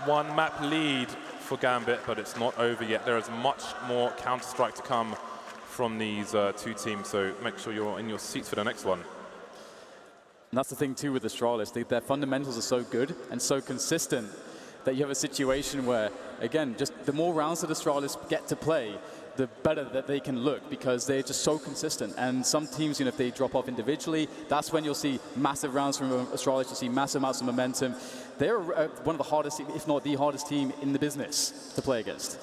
Speaker 7: 1 map lead for Gambit, but it's not over yet. There is much more Counter-Strike to come from these two teams, so make sure you're in your seats for the next one.
Speaker 8: And that's the thing too with Astralis. Their fundamentals are so good and so consistent that you have a situation where, again, just the more rounds that Astralis get to play, the better that they can look, because they're just so consistent. And some teams, if they drop off individually, that's when you'll see massive rounds from Astralis. You'll see massive amounts of momentum. They're one of the hardest, if not the hardest team in the business to play against.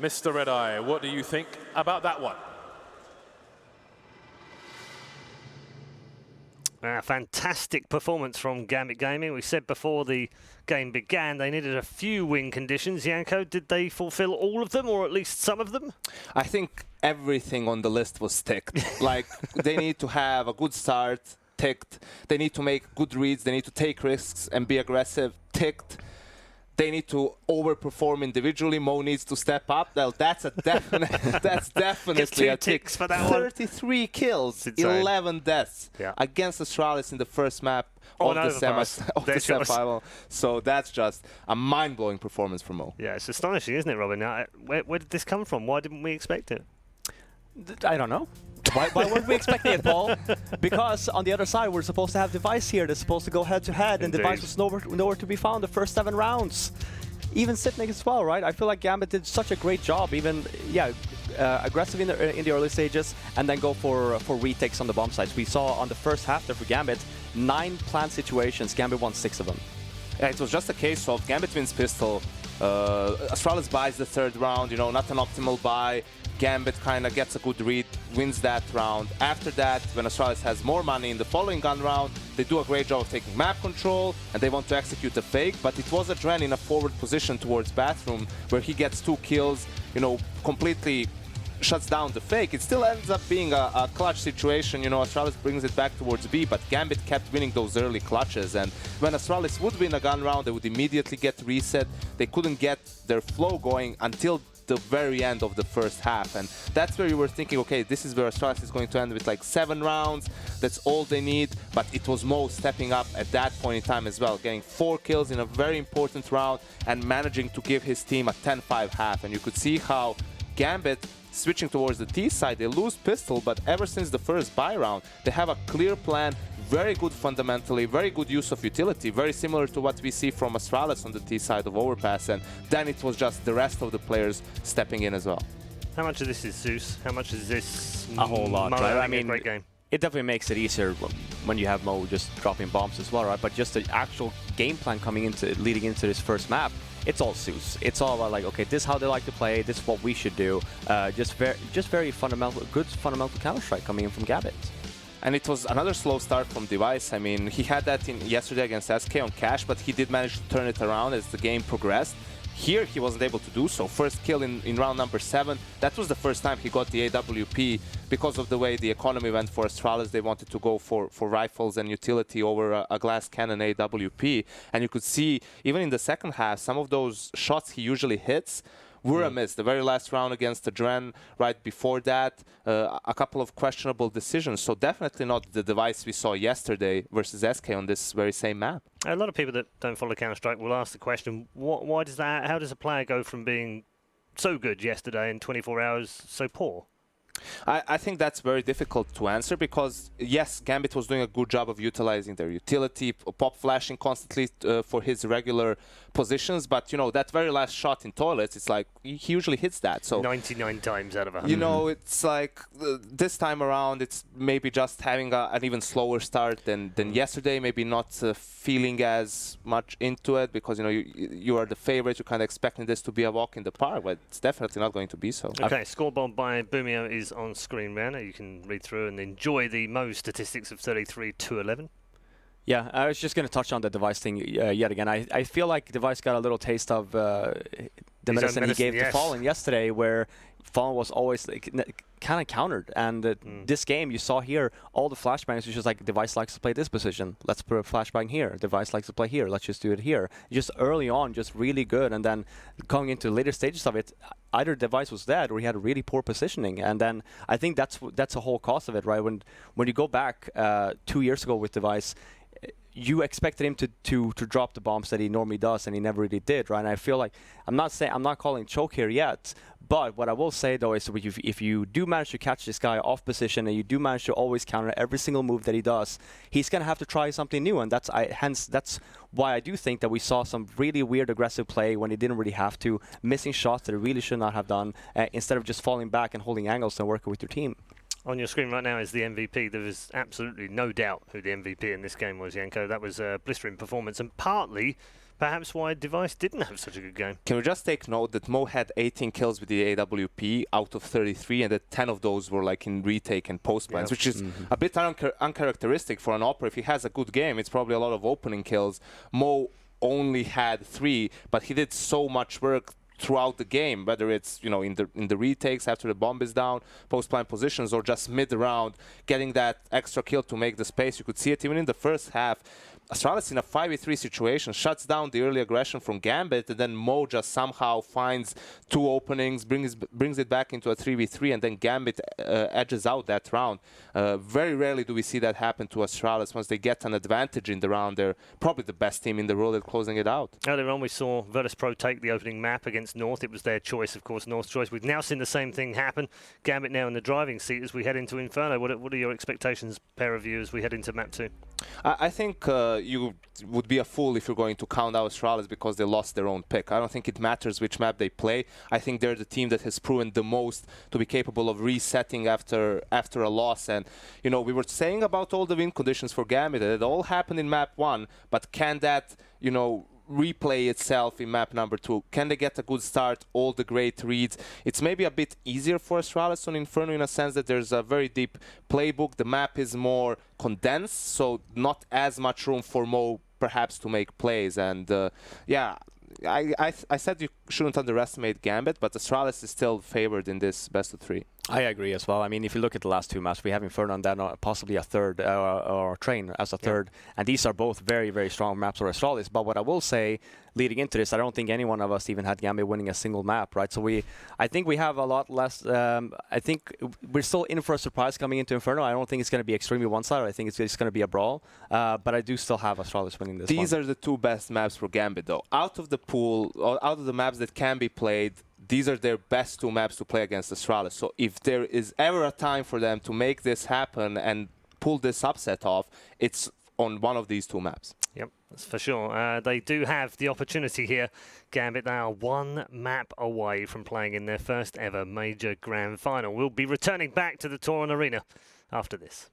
Speaker 7: Mr. Redeye, what do you think about that one?
Speaker 1: Fantastic performance from Gambit Gaming. We said before the game began they needed a few win conditions. Janko, did they fulfill all of them, or at least some of them?
Speaker 3: I think everything on the list was ticked. Like, they need to have a good start, ticked. They need to make good reads. They need to take risks and be aggressive, ticked. They need to overperform individually. Mo needs to step up. Well, that's a definite. That's definitely a tick.
Speaker 1: For that
Speaker 3: 33 kills, 11 deaths against Astralis in the first map of the semi-final. So that's just a mind-blowing performance from Mo.
Speaker 1: Yeah, it's astonishing, isn't it, Robin? Now, where did this come from? Why didn't we expect it?
Speaker 2: I don't know. Why weren't we expecting it, Paul? Because on the other side, we're supposed to have Device here that's supposed to go head-to-head, and Device was nowhere to be found the first 7 rounds. Even Sitnik as well, right? I feel like Gambit did such a great job, even, aggressive in the early stages, and then go for retakes on the bomb sites. We saw on the first half there for Gambit, 9 planned situations. Gambit won 6 of them.
Speaker 3: Yeah, it was just a case of Gambit wins pistol, Astralis buys the 3rd round, not an optimal buy. Gambit kind of gets a good read, wins that round. After that, when Astralis has more money in the following gun round, they do a great job of taking map control, and they want to execute a fake, but it was Adren in a forward position towards Bathroom, where he gets 2 kills, completely shuts down the fake. It still ends up being a clutch situation. Astralis brings it back towards B, but Gambit kept winning those early clutches, and when Astralis would win a gun round, they would immediately get reset. They couldn't get their flow going until the very end of the first half. And that's where you were thinking, okay, this is where Astralis is going to end with like 7 rounds. That's all they need. But it was Mo stepping up at that point in time as well, getting 4 kills in a very important round and managing to give his team a 10-5 half. And you could see how Gambit, switching towards the T side, they lose pistol, but ever since the first buy round, they have a clear plan, very good fundamentally, very good use of utility, very similar to what we see from Astralis on the T side of Overpass, and then it was just the rest of the players stepping in as well.
Speaker 1: How much of this is Zeus? How much is this
Speaker 2: a whole lot, right? I mean,
Speaker 1: great game?
Speaker 2: It definitely makes it easier when you have Mo just dropping bombs as well, right? But just the actual game plan leading into this first map, it's all Zeus. It's all about like, okay, this is how they like to play, this is what we should do. Just very fundamental, good fundamental Counter-Strike coming in from Gambit.
Speaker 3: And it was another slow start from Device. I mean, he had that yesterday against SK on Cash, but he did manage to turn it around as the game progressed. Here, he wasn't able to do so. First kill in round number 7. That was the first time he got the AWP because of the way the economy went for Astralis. They wanted to go for rifles and utility over a glass cannon AWP. And you could see, even in the second half, some of those shots he usually hits were a miss. The very last round against the Dren, right before that, a couple of questionable decisions. So definitely not the Device we saw yesterday versus SK on this very same map.
Speaker 1: A lot of people that don't follow Counter-Strike will ask the question, why does that? How does a player go from being so good yesterday in 24 hours so poor?
Speaker 3: I think that's very difficult to answer because, yes, Gambit was doing a good job of utilizing their utility, pop flashing constantly for his regular positions, but, you know, that very last shot in toilets, it's like, he usually hits that. So
Speaker 1: 99 times out of 100.
Speaker 3: You know, it's like, this time around, it's maybe just having an even slower start than yesterday, maybe not feeling as much into it because, you know, you are the favorite, you're kind of expecting this to be a walk in the park, but it's definitely not going to be so.
Speaker 1: Okay, scoreboard by Boomio is on screen now. You can read through and enjoy the Mo statistics of 33-11.
Speaker 2: Yeah, I was just going to touch on the Device thing yet again. I feel like Device got a little taste of the medicine he gave to Fallen yesterday, where Fallen was always like, kind of countered. And this game, you saw here, all the flashbangs, which is like, Device likes to play this position. Let's put a flashbang here. Device likes to play here. Let's just do it here. Just early on, just really good. And then going into later stages of it, either Device was dead or he had really poor positioning. And then I think that's a whole cost of it, right? When you go back 2 years ago with Device, you expected him to drop the bombs that he normally does, and he never really did, right? And I feel like I'm not calling choke here yet, but what I will say though is if you do manage to catch this guy off position and you do manage to always counter every single move that he does, he's gonna have to try something new, and that's why I do think that we saw some really weird aggressive play when he didn't really have to, missing shots that he really should not have done, instead of just falling back and holding angles and working with your team.
Speaker 1: On your screen right now is the MVP. There is absolutely no doubt who the MVP in this game was, Janko. That was a blistering performance, and partly perhaps why Device didn't have such a good game.
Speaker 3: Can we just take note that Mo had 18 kills with the AWP out of 33, and that 10 of those were like in retake and post plans, which is a bit uncharacteristic for an Opera. If he has a good game, it's probably a lot of opening kills. Mo only had 3, but he did so much work throughout the game, whether it's, you know, in the retakes after the bomb is down, post-plant positions, or just mid-round, getting that extra kill to make the space. You could see it even in the first half. Astralis in a 5v3 situation shuts down the early aggression from Gambit, and then Mo just somehow finds 2 openings, brings it back into a 3v3, and then Gambit edges out that round. Very rarely do we see that happen to Astralis. Once they get an advantage in the round, they're probably the best team in the world at closing it out.
Speaker 1: Earlier on, we saw Virtus.pro take the opening map against North. It was their choice, of course, North's choice. We've now seen the same thing happen. Gambit now in the driving seat as we head into Inferno. What are your expectations, pair of you, as we head into map 2?
Speaker 3: I think you would be a fool if you're going to count out Astralis because they lost their own pick. I don't think it matters which map they play. I think they're the team that has proven the most to be capable of resetting after a loss. And, you know, we were saying about all the win conditions for Gambit, that it all happened in map 1, but can that, you know, replay itself in map number 2? Can they get a good start, all the great reads? It's maybe a bit easier for Astralis on Inferno in a sense that there's a very deep playbook. The map is more condensed, so not as much room for Mo perhaps to make plays. And yeah, I said you shouldn't underestimate Gambit, but Astralis is still favored in this best of 3.
Speaker 2: I agree as well. I mean, if you look at the last 2 maps, we have Inferno and then possibly a third, or Train as a third. And these are both very, very strong maps for Astralis. But what I will say, leading into this, I don't think any one of us even had Gambit winning a single map, right? So I think we have a lot less. I think we're still in for a surprise coming into Inferno. I don't think it's going to be extremely one-sided. I think it's just going to be a brawl. But I do still have Astralis winning this
Speaker 3: These
Speaker 2: one.
Speaker 3: are the 2 best maps for Gambit, though. Out of the pool, or out of the maps that can be played, these are their best 2 maps to play against Astralis. So if there is ever a time for them to make this happen and pull this upset off, it's on one of these 2 maps.
Speaker 1: Yep, that's for sure. They do have the opportunity here. Gambit, they are 1 map away from playing in their first ever major grand final. We'll be returning back to the Tour and Arena after this.